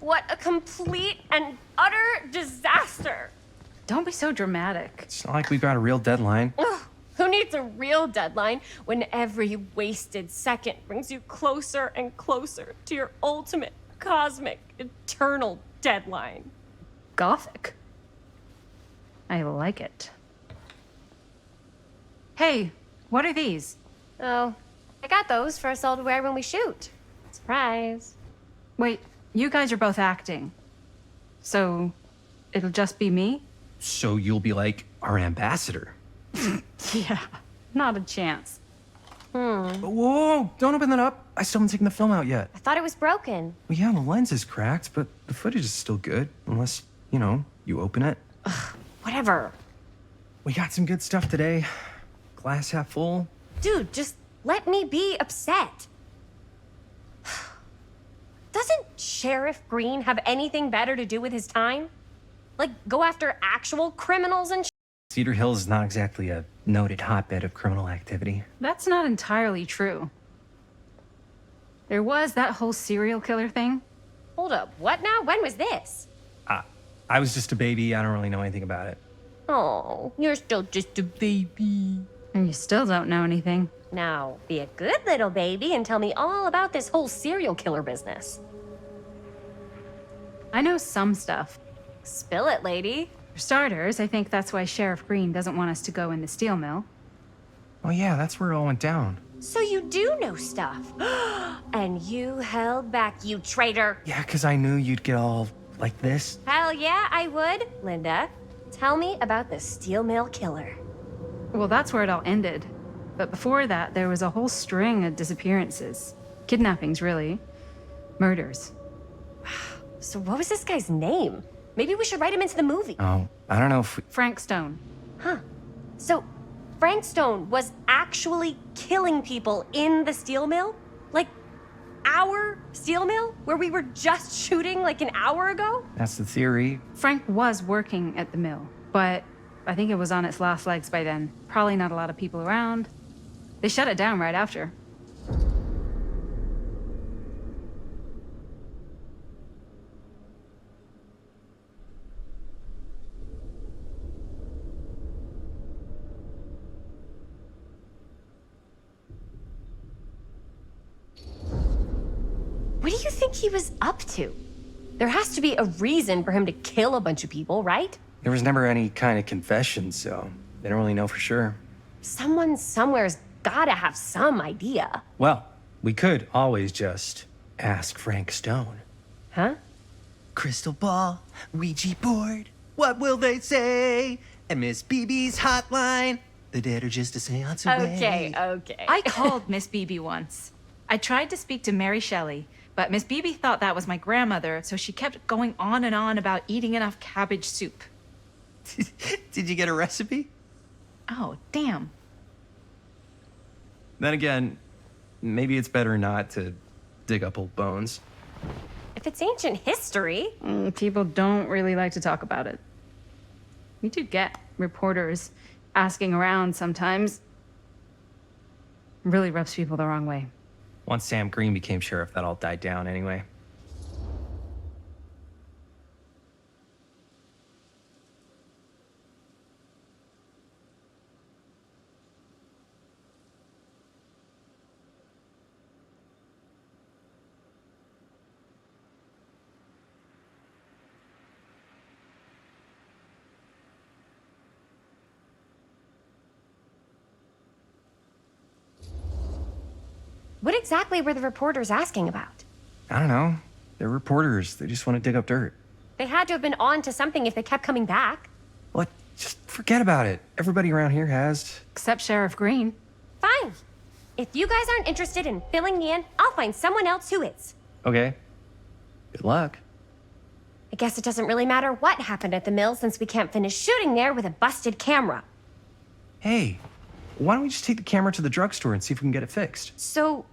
What a complete and utter disaster. Don't be so dramatic. It's not like we've got a real deadline. Ugh, who needs a real deadline when every wasted second brings you closer and closer to your ultimate, cosmic, eternal deadline? Gothic. I like it. Hey, what are these? Oh, I got those for us all to wear when we shoot. Surprise. Wait, you guys are both acting. So, it'll just be me? So you'll be like our ambassador. Yeah, not a chance. Whoa, don't open that up. I still haven't taken the film out yet. I thought it was broken. Well, yeah, the lens is cracked, but the footage is still good. Unless, you open it. Whatever. We got some good stuff today. Glass half full. Dude, just let me be upset. Doesn't Sheriff Green have anything better to do with his time? Like, go after actual criminals and Cedar Hills is not exactly a noted hotbed of criminal activity. That's not entirely true. There was that whole serial killer thing. Hold up, what now? When was this? I was just a baby. I don't really know anything about it. Oh, you're still just a baby. And you still don't know anything. Now, be a good little baby and tell me all about this whole serial killer business. I know some stuff. Spill it, lady. For starters, I think that's why Sheriff Green doesn't want us to go in the steel mill. Oh, yeah, that's where it all went down. So you do know stuff. And you held back, you traitor. Yeah, because I knew you'd get all like this. Hell yeah, I would. Linda, tell me about the steel mill killer. Well, that's where it all ended. But before that, there was a whole string of disappearances. Kidnappings, really. Murders. So what was this guy's name? Maybe we should write him into the movie. Oh, I don't know if we... Frank Stone. Huh. So Frank Stone was actually killing people in the steel mill? Like our steel mill? Where we were just shooting like an hour ago? That's the theory. Frank was working at the mill, but I think it was on its last legs by then. Probably not a lot of people around. They shut it down right after. What do you think he was up to? There has to be a reason for him to kill a bunch of people, right? There was never any kind of confession, so they don't really know for sure. Someone somewhere's gotta have some idea. Well, we could always just ask Frank Stone. Huh? Crystal ball, Ouija board, what will they say? And Miss BB's hotline, the dead are just a seance away. Okay. I called Miss Beebe once. I tried to speak to Mary Shelley, but Miss Beebe thought that was my grandmother, so she kept going on and on about eating enough cabbage soup. Did you get a recipe? Oh, damn. Then again, maybe it's better not to dig up old bones. If it's ancient history. People don't really like to talk about it. We do get reporters asking around sometimes. Really rubs people the wrong way. Once Sam Green became sheriff, that all died down anyway. What exactly were the reporters asking about? I don't know. They're reporters. They just want to dig up dirt. They had to have been on to something if they kept coming back. What? Just forget about it. Everybody around here has. Except Sheriff Green. Fine. If you guys aren't interested in filling me in, I'll find someone else who is. Okay. Good luck. I guess it doesn't really matter what happened at the mill since we can't finish shooting there with a busted camera. Hey, why don't we just take the camera to the drugstore and see if we can get it fixed? So,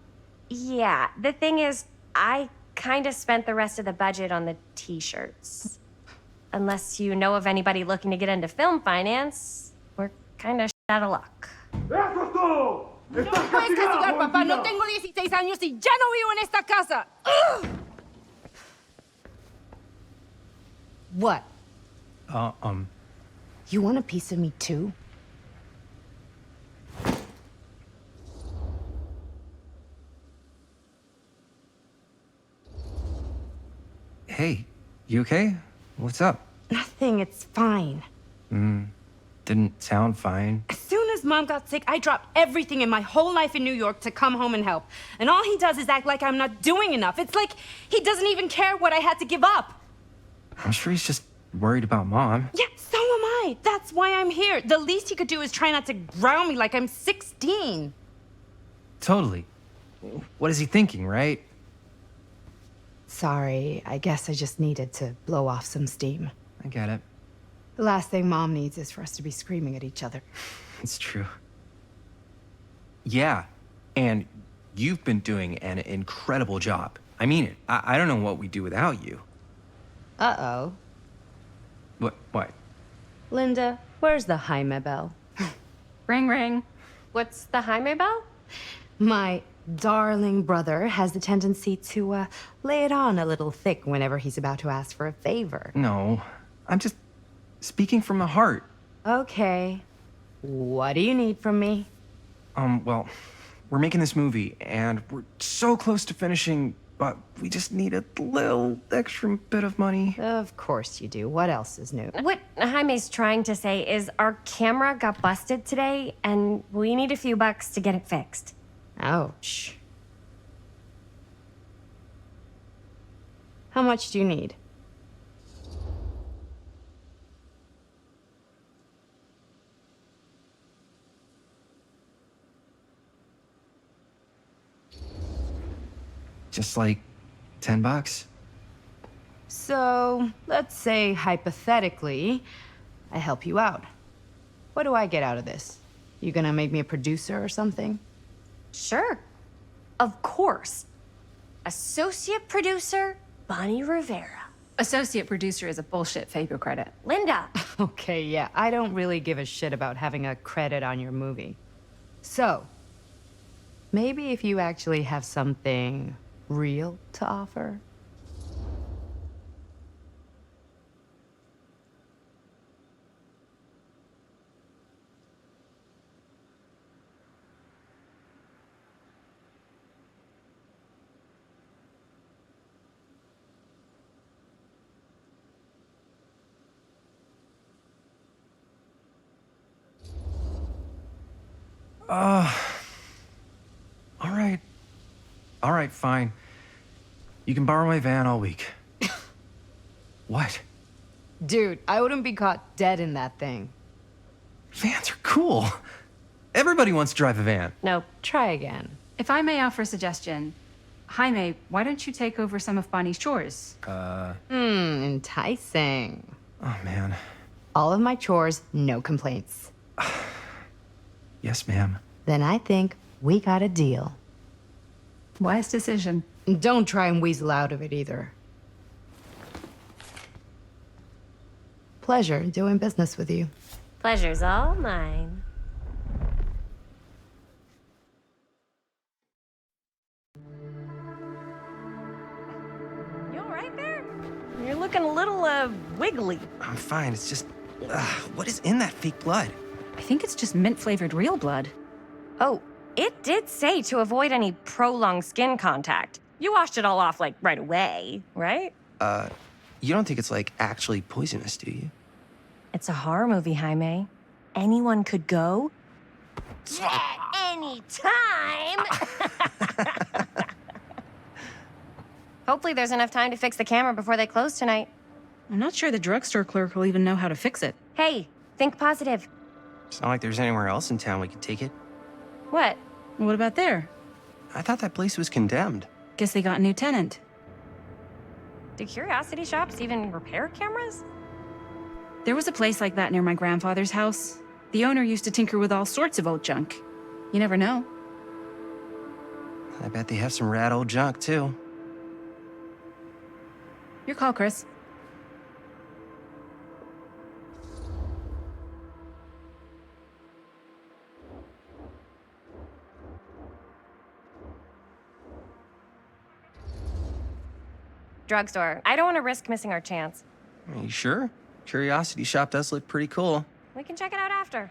yeah, the thing is, I kind of spent the rest of the budget on the t-shirts. Unless you know of anybody looking to get into film finance, we're kind of out of luck. No me puedes castigar, papá. No tengo 16 años y ya no vivo en esta casa. Ugh! What? You want a piece of me too? Hey, you okay? What's up? Nothing, it's fine. Didn't sound fine. As soon as Mom got sick, I dropped everything in my whole life in New York to come home and help. And all he does is act like I'm not doing enough. It's like he doesn't even care what I had to give up. I'm sure he's just worried about Mom. Yeah, so am I. That's why I'm here. The least he could do is try not to ground me like I'm 16. Totally. What is he thinking, right? Sorry, I guess I just needed to blow off some steam. I get it. The last thing Mom needs is for us to be screaming at each other. It's true. Yeah, and you've been doing an incredible job. I mean it. I don't know what we'd do without you. Uh-oh. What? Linda, where's the Jaime bell? Ring, ring. What's the Jaime bell? My darling brother has the tendency to lay it on a little thick whenever he's about to ask for a favor. No, I'm just speaking from the heart. Okay. What do you need from me? Well, we're making this movie, and we're so close to finishing, but we just need a little extra bit of money. Of course you do. What else is new? What Jaime's trying to say is our camera got busted today, and we need a few bucks to get it fixed. Ouch. How much do you need? Just like $10. So, let's say hypothetically, I help you out. What do I get out of this? You gonna make me a producer or something? Sure. Of course. Associate producer, Bonnie Rivera. Associate producer is a bullshit Faber credit. Linda. Okay, yeah, I don't really give a shit about having a credit on your movie. So, maybe if you actually have something real to offer? All right, fine. You can borrow my van all week. What? Dude, I wouldn't be caught dead in that thing. Vans are cool. Everybody wants to drive a van. Nope. Try again. If I may offer a suggestion, Jaime, why don't you take over some of Bonnie's chores? Enticing. Oh, man. All of my chores, no complaints. Yes, ma'am. Then I think we got a deal. Wise decision. Don't try and weasel out of it either. Pleasure doing business with you. Pleasure's all mine. You all right there? You're looking a little, wiggly. I'm fine. It's just, what is in that fake blood? I think it's just mint-flavored real blood. Oh, it did say to avoid any prolonged skin contact. You washed it all off, like, right away, right? You don't think it's, like, actually poisonous, do you? It's a horror movie, Jaime. Anyone could go. Yeah, anytime! Hopefully there's enough time to fix the camera before they close tonight. I'm not sure the drugstore clerk will even know how to fix it. Hey, think positive. It's not like there's anywhere else in town we could take it. What? What about there? I thought that place was condemned. Guess they got a new tenant. Do curiosity shops even repair cameras? There was a place like that near my grandfather's house. The owner used to tinker with all sorts of old junk. You never know. I bet they have some rad old junk, too. Your call, Chris. Drugstore. I don't want to risk missing our chance. Are you sure? Curiosity shop does look pretty cool. We can check it out after.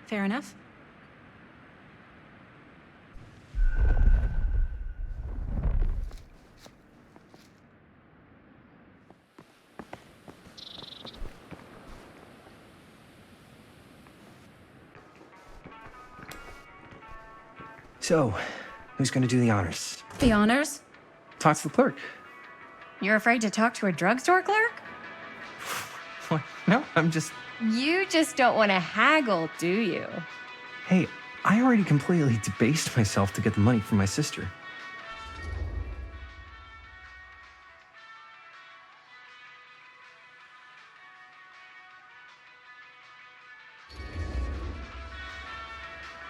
Fair enough. So, who's gonna do the honors? The honors? Talk to the clerk. You're afraid to talk to a drugstore clerk? What? No, I'm just... You just don't want to haggle, do you? Hey, I already completely debased myself to get the money from my sister.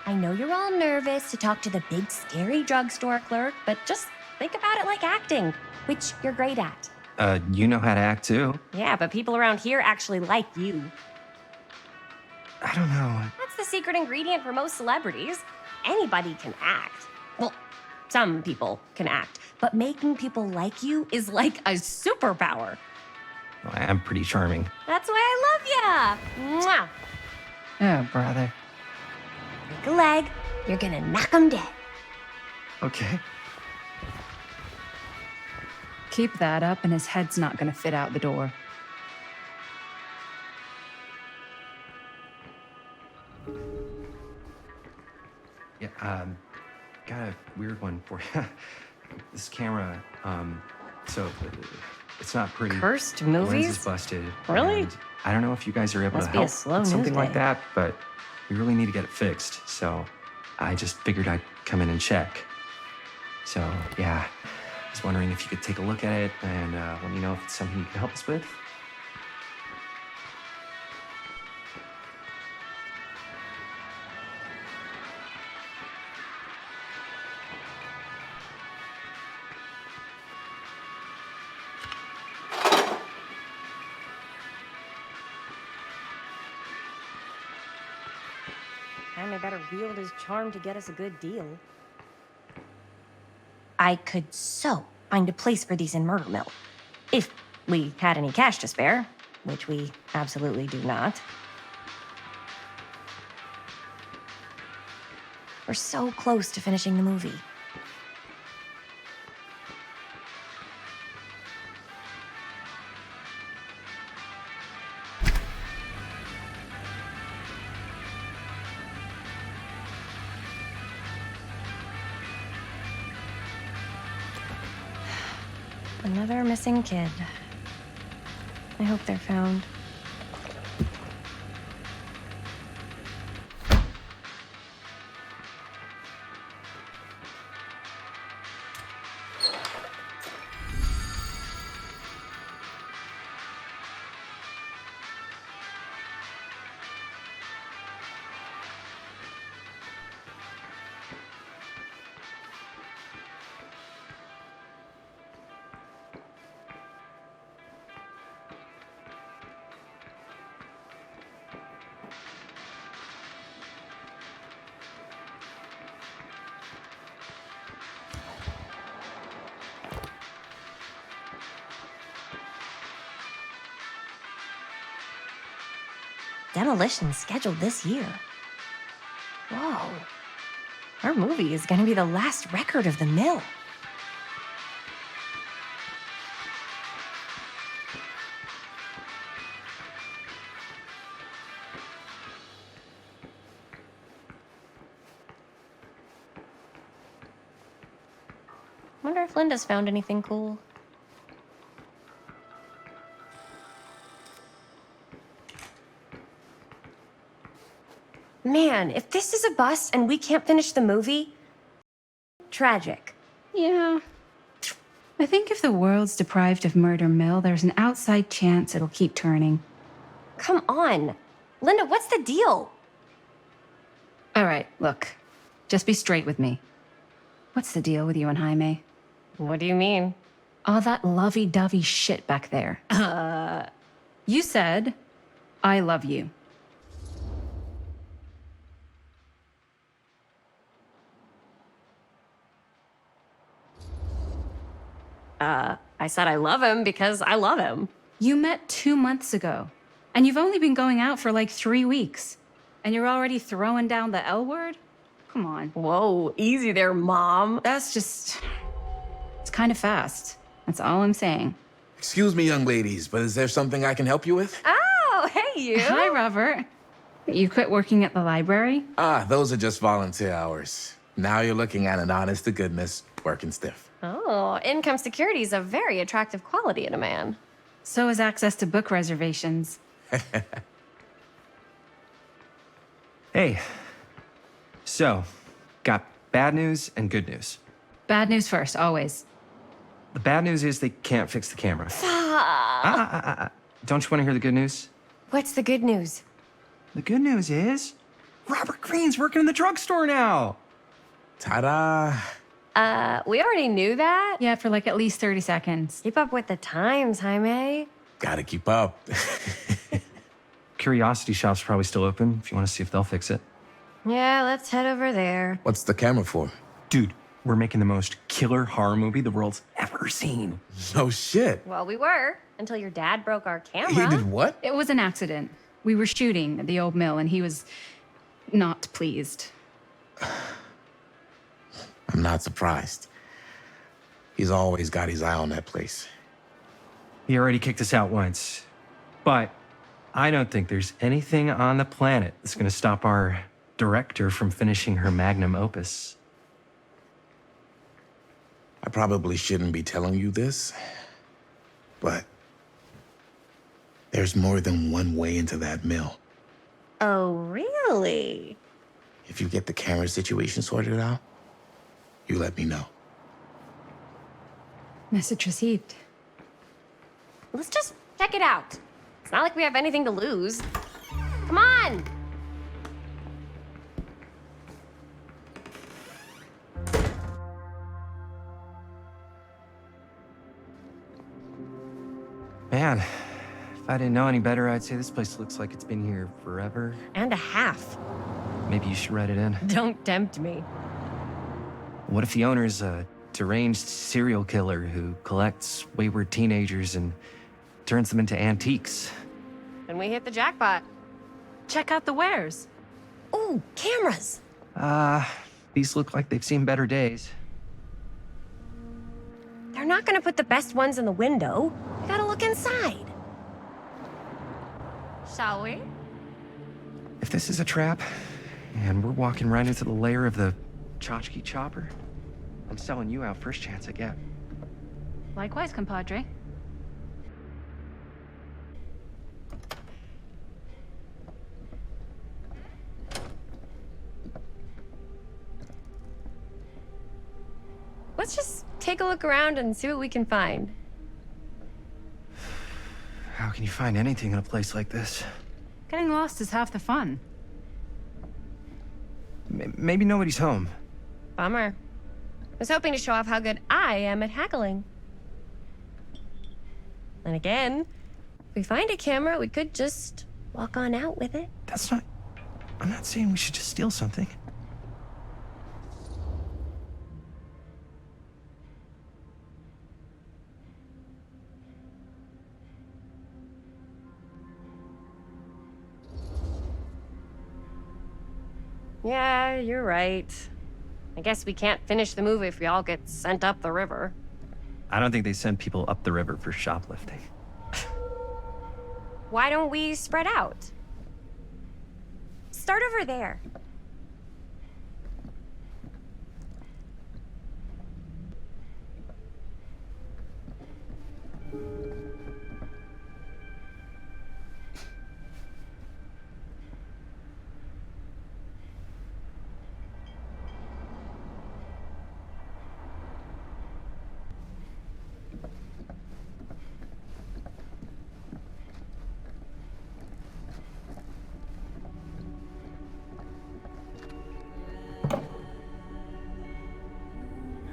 I know you're all nervous to talk to the big, scary drugstore clerk, but just think about it like acting, which you're great at. You know how to act, too. Yeah, but people around here actually like you. I don't know. That's the secret ingredient for most celebrities. Anybody can act. Well, some people can act, but making people like you is like a superpower. Well, I am pretty charming. That's why I love ya. Mwah. Oh, brother. Break a leg, you're gonna knock 'em dead. Okay. Keep that up, and his head's not gonna fit out the door. Yeah, got a weird one for you. This camera, so it's not pretty. Cursed The lens movies? is busted. Really? and I don't know if you guys are able Must to be a help slow with something news like day. that, but we really need to get it fixed. So I just figured I'd come in and check. So yeah, I was wondering if you could take a look at it and let me know if it's something you can help us with. Jaime better wield his charm to get us a good deal. I could so find a place for these in Murder Mill. If we had any cash to spare, which we absolutely do not. We're so close to finishing the movie. Another missing kid. I hope they're found. Demolition scheduled this year. Whoa. Our movie is gonna be the last record of the mill. Wonder if Linda's found anything cool. Man, if this is a bust and we can't finish the movie, tragic. Yeah. I think if the world's deprived of Murder Mill, there's an outside chance it'll keep turning. Come on. Linda, what's the deal? All right, look. Just be straight with me. What's the deal with you and Jaime? What do you mean? All that lovey-dovey shit back there. You said, I love you. I said I love him because I love him. You met 2 months ago, and you've only been going out for like 3 weeks, and you're already throwing down the L word? Come on. Whoa, easy there, Mom. That's just... It's kind of fast. That's all I'm saying. Excuse me, young ladies, but is there something I can help you with? Oh, hey, you. Hi, Robert. You quit working at the library? Ah, those are just volunteer hours. Now you're looking at an honest-to-goodness working stiff. Oh, income security is a very attractive quality in a man. So is access to book reservations. Hey, so, got bad news and good news. Bad news first, always. The bad news is they can't fix the camera. Don't you want to hear the good news? What's the good news? The good news is Robert Greene's working in the drugstore now. Ta-da! We already knew that. Yeah, for like at least 30 seconds. Keep up with the times, Jaime. Gotta keep up. Curiosity Shop's probably still open if you want to see if they'll fix it. Yeah, let's head over there. What's the camera for? Dude, we're making the most killer horror movie the world's ever seen. No shit. Well, we were, until your dad broke our camera. He did what? It was an accident. We were shooting at the old mill, and he was not pleased. I'm not surprised. He's always got his eye on that place. He already kicked us out once. But I don't think there's anything on the planet that's gonna stop our director from finishing her magnum opus. I probably shouldn't be telling you this, but there's more than one way into that mill. Oh, really? If you get the camera situation sorted out, you let me know. Message received. Let's just check it out. It's not like we have anything to lose. Come on! Man, if I didn't know any better, I'd say this place looks like it's been here forever. And a half. Maybe you should write it in. Don't tempt me. What if the owner's a deranged serial killer who collects wayward teenagers and turns them into antiques? Then we hit the jackpot. Check out the wares. Ooh, cameras! These look like they've seen better days. They're not gonna put the best ones in the window. We gotta look inside. Shall we? If this is a trap, and we're walking right into the lair of the tchotchke chopper, I'm selling you out first chance I get. Likewise, compadre. Let's just take a look around and see what we can find. How can you find anything in a place like this? Getting lost is half the fun. Maybe nobody's home. Bummer. I was hoping to show off how good I am at haggling. And again, if we find a camera, we could just walk on out with it. I'm not saying we should just steal something. Yeah, you're right. I guess we can't finish the movie if we all get sent up the river. I don't think they send people up the river for shoplifting. Why don't we spread out? Start over there.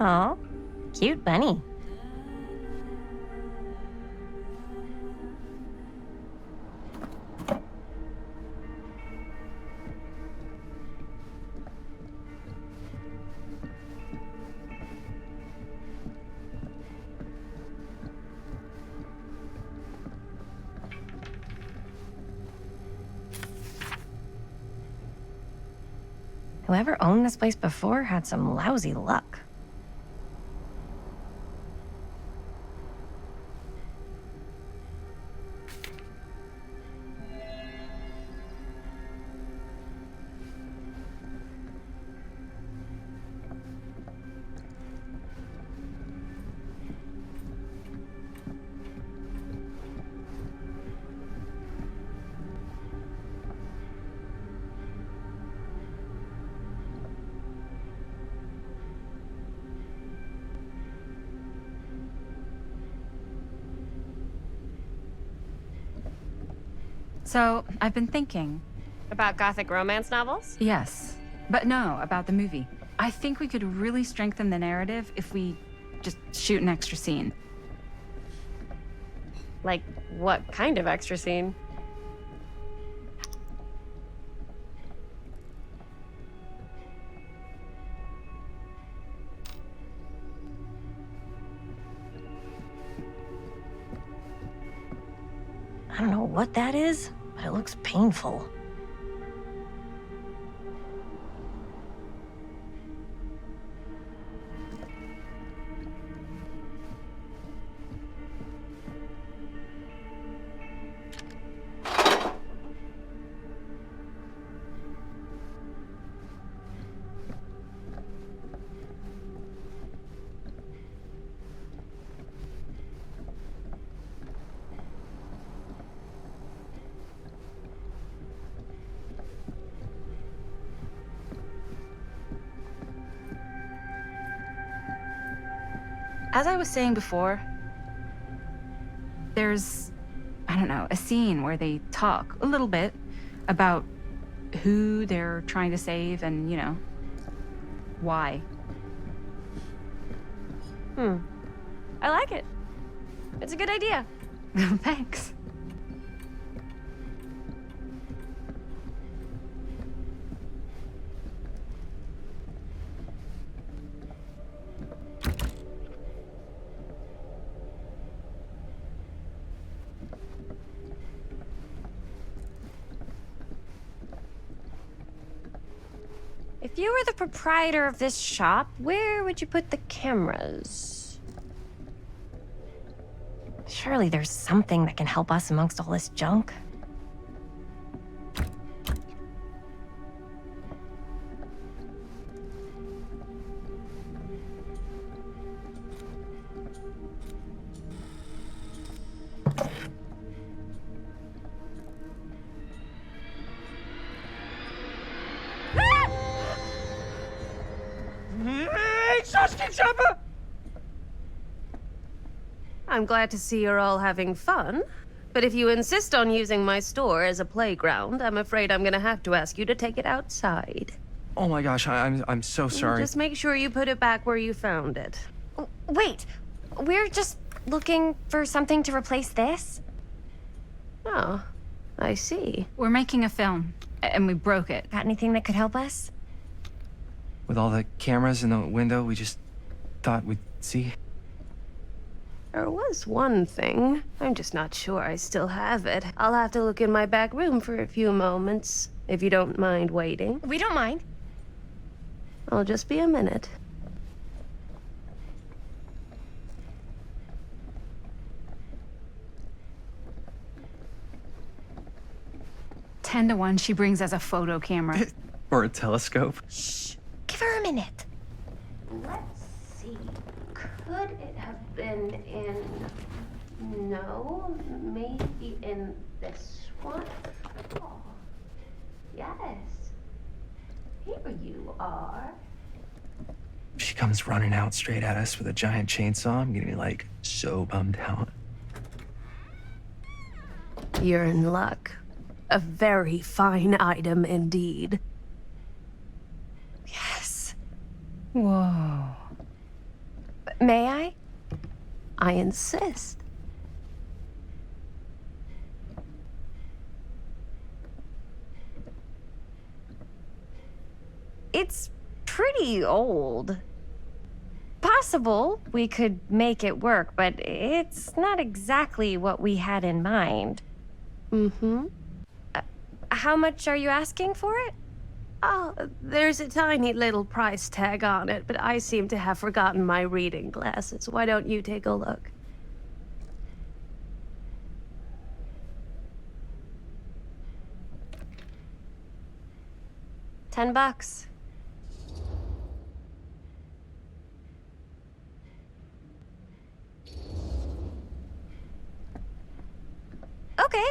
Oh, cute bunny. Whoever owned this place before had some lousy luck. So, I've been thinking. About gothic romance novels? Yes. But no, about the movie. I think we could really strengthen the narrative if we just shoot an extra scene. Like, what kind of extra scene? I don't know what that is, but it looks painful. As I was saying before, there's, I don't know, a scene where they talk a little bit about who they're trying to save and, why. I like it. It's a good idea. Thanks. If you were the proprietor of this shop, where would you put the cameras? Surely there's something that can help us amongst all this junk. I'm glad to see you're all having fun. But if you insist on using my store as a playground, I'm afraid I'm gonna have to ask you to take it outside. Oh my gosh, I'm so sorry. Just make sure you put it back where you found it. Wait, we're just looking for something to replace this? Oh, I see. We're making a film, and we broke it. Got anything that could help us? With all the cameras in the window, we just thought we'd see. There was one thing. I'm just not sure I still have it. I'll have to look in my back room for a few moments, if you don't mind waiting. We don't mind. I'll just be a minute. Ten to 1, she brings us a photo camera. Or a telescope. Shh, give her a minute. Let's see. Could it have been in... No, maybe in this one? Oh, yes. Here you are. She comes running out straight at us with a giant chainsaw. I'm gonna be so bummed out. You're in luck. A very fine item indeed. Yes. Whoa. May I? I insist. It's pretty old. Possible we could make it work, but it's not exactly what we had in mind. Mm-hmm. How much are you asking for it? Oh, there's a tiny little price tag on it, but I seem to have forgotten my reading glasses. Why don't you take a look? $10. Okay,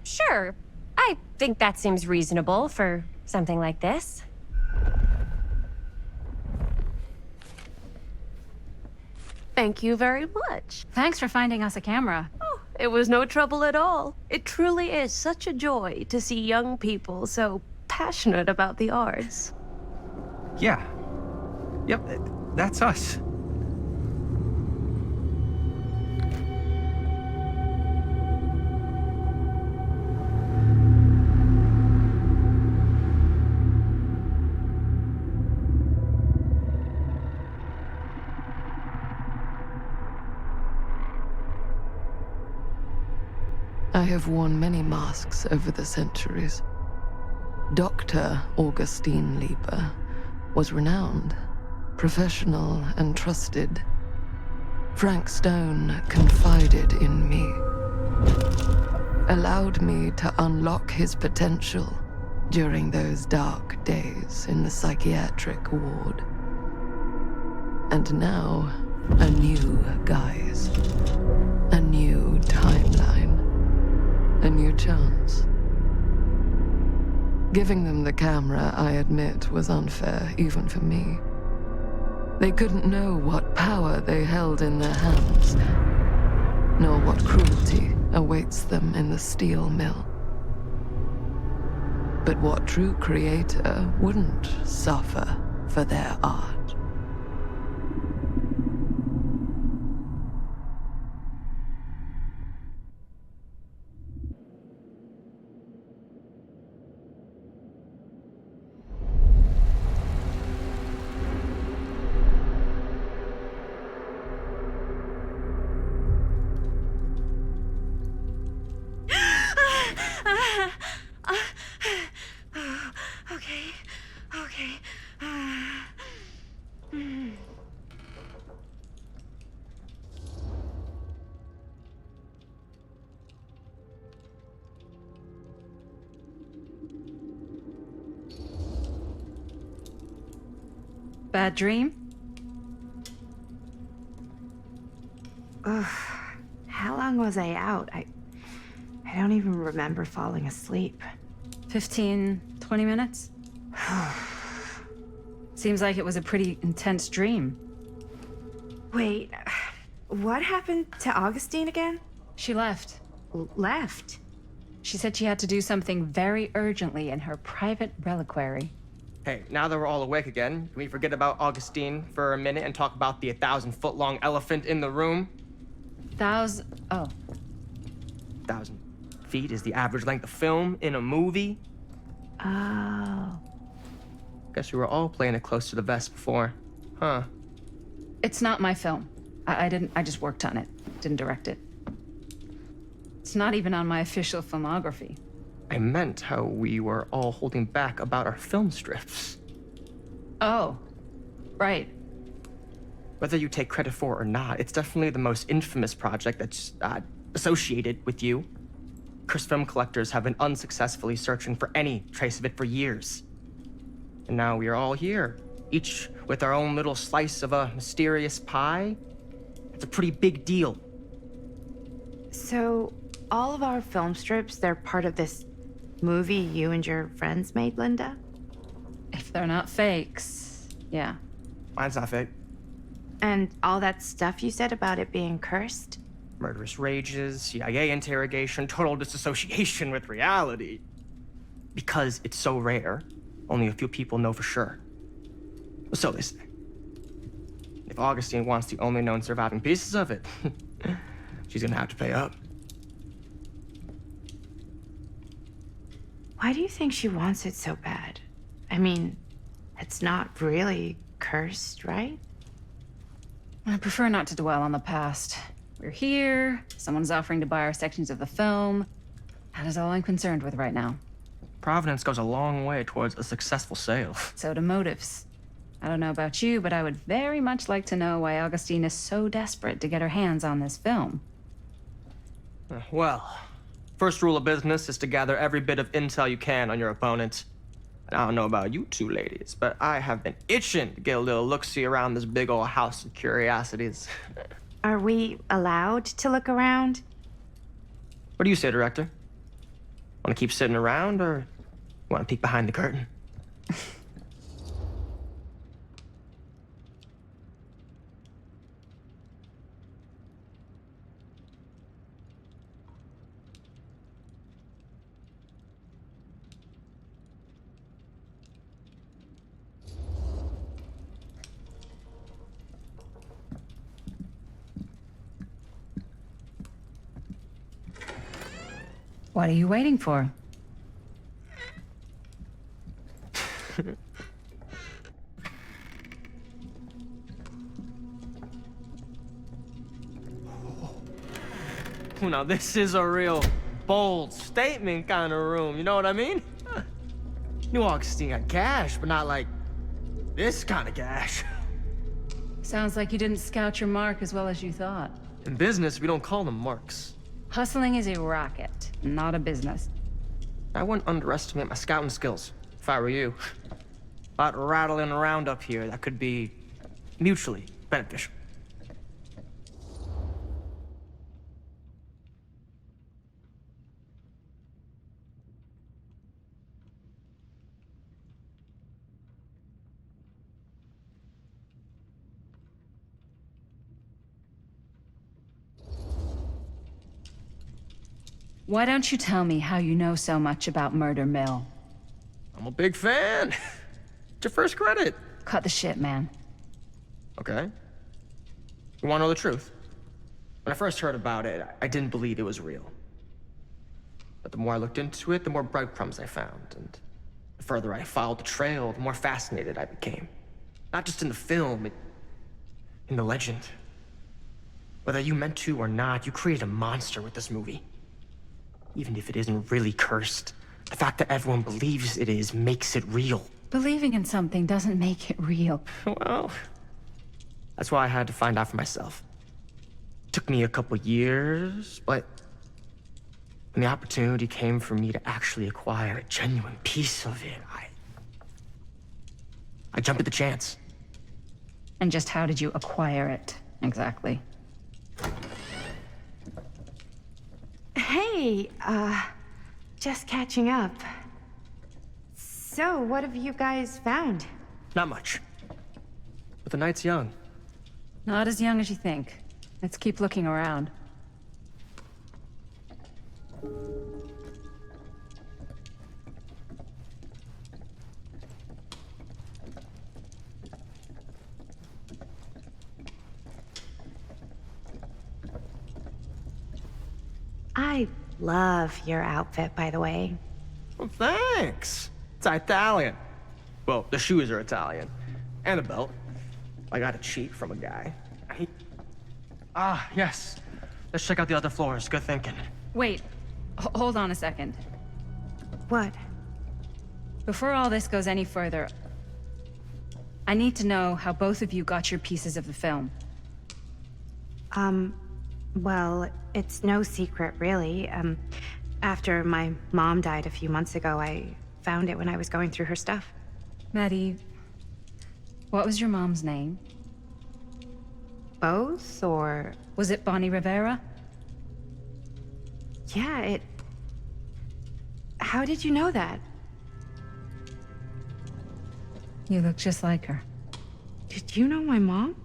sure. I think that seems reasonable for something like this. Thank you very much. Thanks for finding us a camera. Oh, it was no trouble at all. It truly is such a joy to see young people so passionate about the arts. Yeah. Yep, that's us. I have worn many masks over the centuries. Dr. Augustine Lieber was renowned, professional, and trusted. Frank Stone confided in me, allowed me to unlock his potential during those dark days in the psychiatric ward. And now, a new guise, a new timeline. A new chance. Giving them the camera, I admit, was unfair, even for me. They couldn't know what power they held in their hands, nor what cruelty awaits them in the steel mill. But what true creator wouldn't suffer for their art? Okay. Bad dream? Ugh. How long was I out? I don't even remember falling asleep. 15, 20 minutes? Seems like it was a pretty intense dream. Wait, what happened to Augustine again? She left. Left? She said she had to do something very urgently in her private reliquary. Hey, now that we're all awake again, can we forget about Augustine for a minute and talk about the 1,000-foot-long elephant in the room? 1,000 feet is the average length of film in a movie. Oh. Guess we were all playing it close to the vest before. Huh. It's not my film. I just worked on it. Didn't direct it. It's not even on my official filmography. I meant how we were all holding back about our film strips. Oh, right. Whether you take credit for it or not, it's definitely the most infamous project that's associated with you. Cursed film collectors have been unsuccessfully searching for any trace of it for years. And now we are all here, each with our own little slice of a mysterious pie. It's a pretty big deal. So, all of our film strips, they're part of this movie you and your friends made, Linda? If they're not fakes, yeah. Mine's not fake. And all that stuff you said about it being cursed? Murderous rages, CIA interrogation, total disassociation with reality. Because it's so rare, only a few people know for sure. So they say. If Augustine wants the only known surviving pieces of it, she's gonna have to pay up. Why do you think she wants it so bad? I mean, it's not really cursed, right? I prefer not to dwell on the past. We're here, someone's offering to buy our sections of the film. That is all I'm concerned with right now. Providence goes a long way towards a successful sale. So do motives. I don't know about you, but I would very much like to know why Augustine is so desperate to get her hands on this film. Well, first rule of business is to gather every bit of intel you can on your opponent. And I don't know about you two ladies, but I have been itching to get a little look-see around this big old house of curiosities. Are we allowed to look around? What do you say, director? Want to keep sitting around, or want to peek behind the curtain? What are you waiting for? Now, this is a real bold statement kind of room, you know what I mean? New Augustine got cash, but not like this kind of cash. Sounds like you didn't scout your mark as well as you thought. In business, we don't call them marks. Hustling is a racket, not a business. I wouldn't underestimate my scouting skills, if I were you. A lot rattling around up here that could be mutually beneficial. Why don't you tell me how you know so much about Murder Mill? I'm a big fan. It's your first credit. Cut the shit, man. Okay. You wanna know the truth? When I first heard about it, I didn't believe it was real. But the more I looked into it, the more breadcrumbs I found, and the further I followed the trail, the more fascinated I became. Not just in the film, in the legend. Whether you meant to or not, you created a monster with this movie. Even if it isn't really cursed, the fact that everyone believes it is makes it real. Believing in something doesn't make it real. Well, that's why I had to find out for myself. Took me a couple years, but when the opportunity came for me to actually acquire a genuine piece of it, I jumped at the chance. And just how did you acquire it, exactly? Hey, just catching up. So, what have you guys found? Not much. But the night's young. Not as young as you think. Let's keep looking around. I love your outfit, by the way. Well, thanks. It's Italian. Well, the shoes are Italian. And the belt. I got it cheap from a guy. Yes. Let's check out the other floors. Good thinking. Wait, hold on a second. What? Before all this goes any further, I need to know how both of you got your pieces of the film. Well, it's no secret, really. After my mom died a few months ago, I found it when I was going through her stuff. Maddie, what was your mom's name? Both, or... Was it Bonnie Rivera? Yeah, it... How did you know that? You look just like her. Did you know my mom?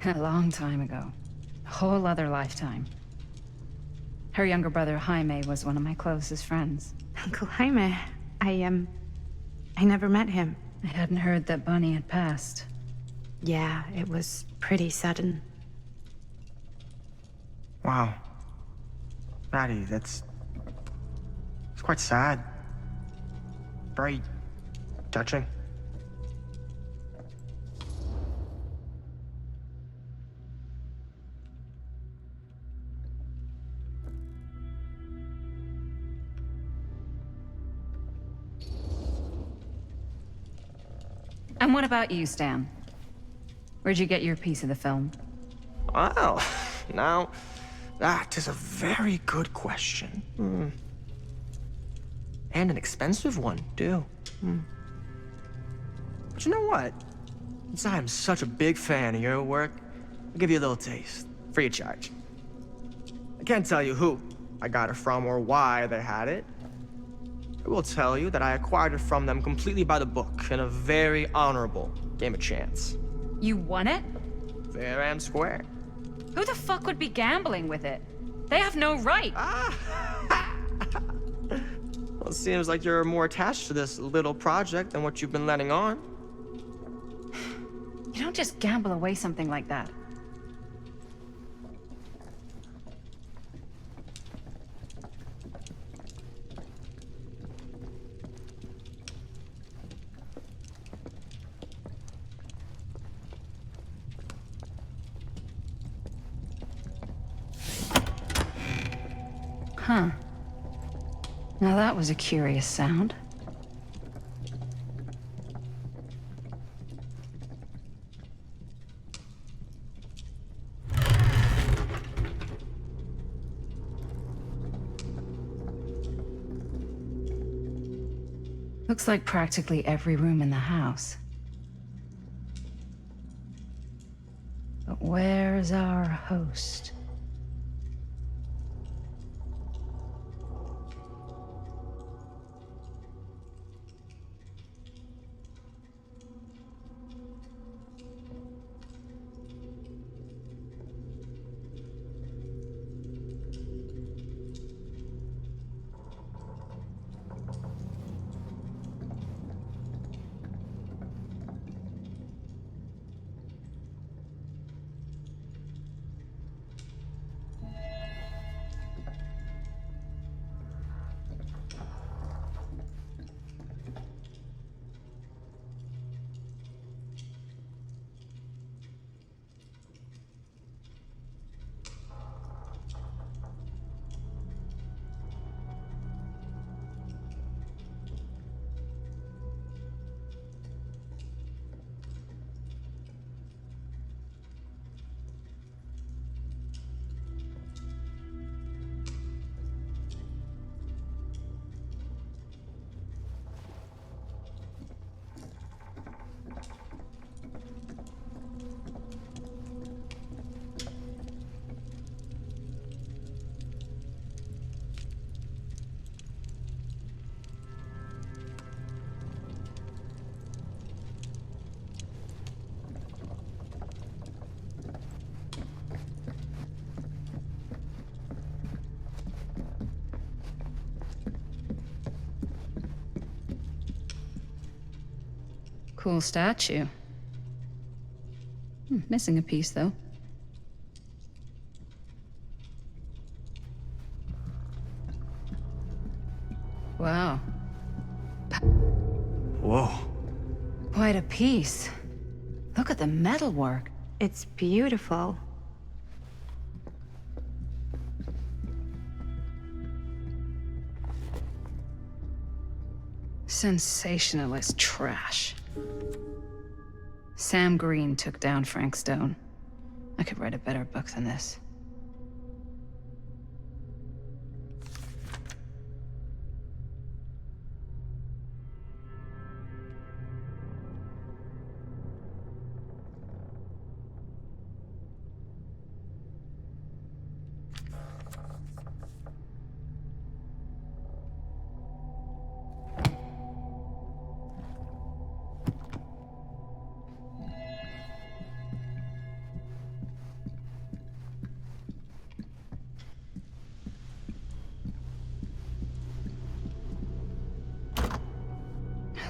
A long time ago. A whole other lifetime. Her younger brother, Jaime, was one of my closest friends. Uncle Jaime, I never met him. I hadn't heard that Bonnie had passed. Yeah, it was pretty sudden. Wow. Maddie, it's quite sad. Very touching. And what about you, Stan? Where'd you get your piece of the film? Well, now, that is a very good question. And an expensive one, too. But you know what? Since I am such a big fan of your work, I'll give you a little taste, free of charge. I can't tell you who I got it from or why they had it. I will tell you that I acquired it from them completely by the book in a very honorable game of chance. You won it? Fair and square. Who the fuck would be gambling with it? They have no right. Well, it seems like you're more attached to this little project than what you've been letting on. You don't just gamble away something like that. Huh. Now that was a curious sound. Looks like practically every room in the house. But where's our host? Cool statue. Missing a piece, though. Wow. Whoa. Quite a piece. Look at the metalwork. It's beautiful. Sensationalist trash. Sam Green took down Frank Stone. I could write a better book than this.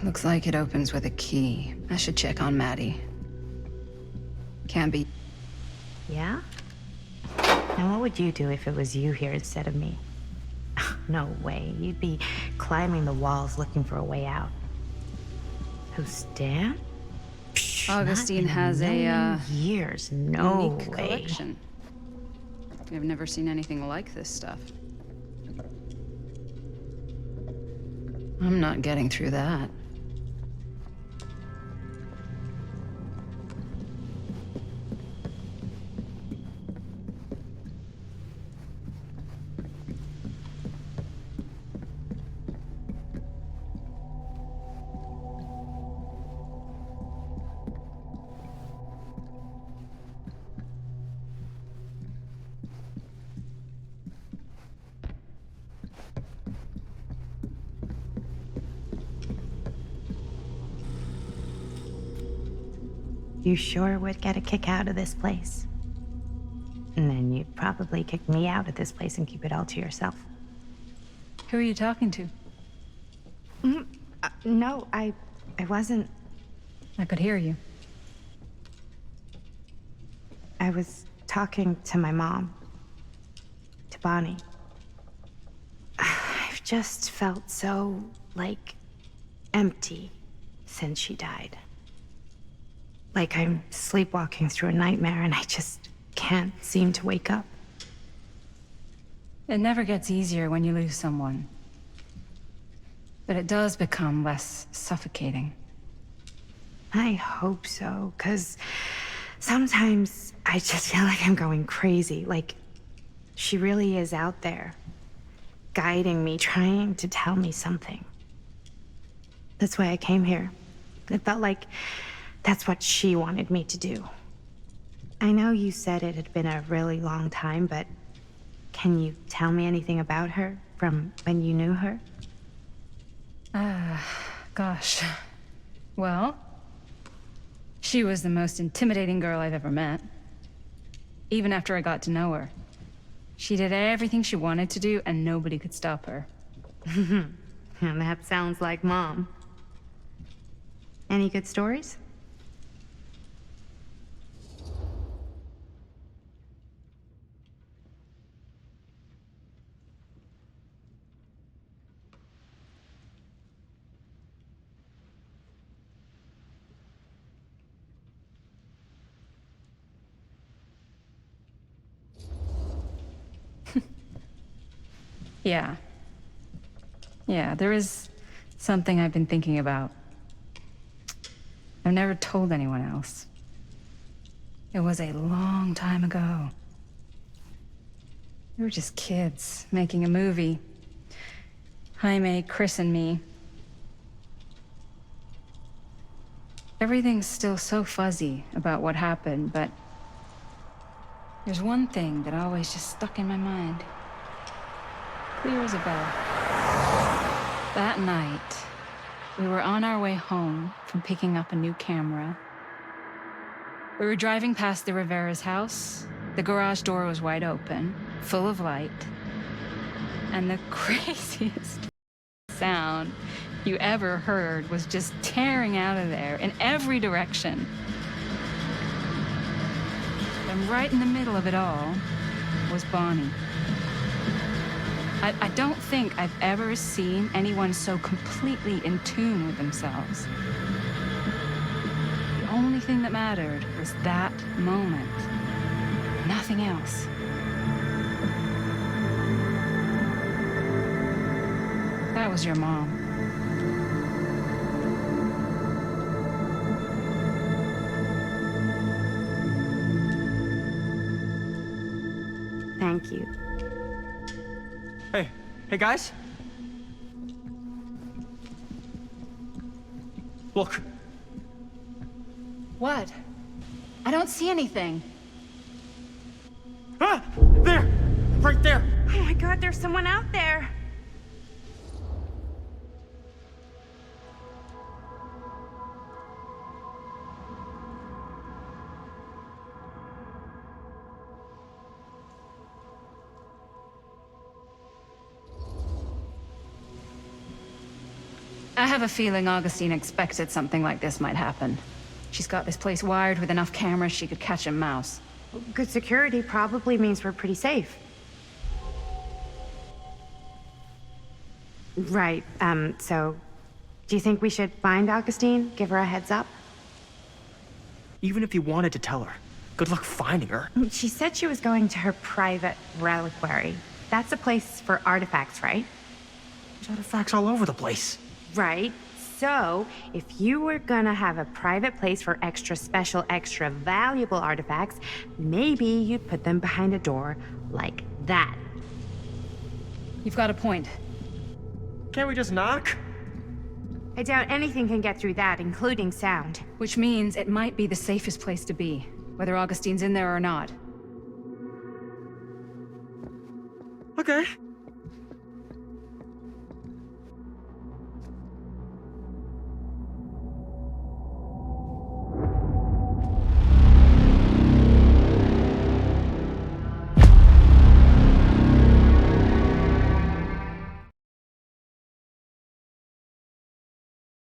Looks like it opens with a key. I should check on Maddie. Can't be. Yeah? And what would you do if it was you here instead of me? No way. You'd be climbing the walls looking for a way out. Who's Dan? Augustine has a years. No unique way. collection. I've never seen anything like this stuff. I'm not getting through that. You sure would get a kick out of this place. And then you'd probably kick me out of this place and keep it all to yourself. Who are you talking to? No, I wasn't. I could hear you. I was talking to my mom. To Bonnie. I've just felt so, like, empty since she died. Like I'm sleepwalking through a nightmare and I just can't seem to wake up. It never gets easier when you lose someone. But it does become less suffocating. I hope so, 'cause sometimes I just feel like I'm going crazy. Like she really is out there, guiding me, trying to tell me something. That's why I came here. It felt like that's what she wanted me to do. I know you said it had been a really long time, but can you tell me anything about her from when you knew her? Gosh. Well, she was the most intimidating girl I've ever met. Even after I got to know her. She did everything she wanted to do, and nobody could stop her. And that sounds like Mom. Any good stories? Yeah. Yeah, there is something I've been thinking about. I've never told anyone else. It was a long time ago. We were just kids making a movie. Jaime, Chris, and me. Everything's still so fuzzy about what happened, but there's one thing that always just stuck in my mind. Clear as a bell. That night, we were on our way home from picking up a new camera. We were driving past the Rivera's house. The garage door was wide open, full of light. And the craziest sound you ever heard was just tearing out of there in every direction. And right in the middle of it all was Bonnie. I don't think I've ever seen anyone so completely in tune with themselves. The only thing that mattered was that moment. Nothing else. That was your mom. Thank you. Hey guys. Look. What? I don't see anything. Ah! There! Right there! Oh my god, there's someone out there. I have a feeling Augustine expected something like this might happen. She's got this place wired with enough cameras she could catch a mouse. Good security probably means we're pretty safe. Right, so do you think we should find Augustine? Give her a heads up? Even if you wanted to tell her, good luck finding her. She said she was going to her private reliquary. That's a place for artifacts, right? There's artifacts all over the place. Right. So, if you were gonna have a private place for extra special, extra valuable artifacts, maybe you'd put them behind a door like that. You've got a point. Can't we just knock? I doubt anything can get through that, including sound. Which means it might be the safest place to be, whether Augustine's in there or not. Okay.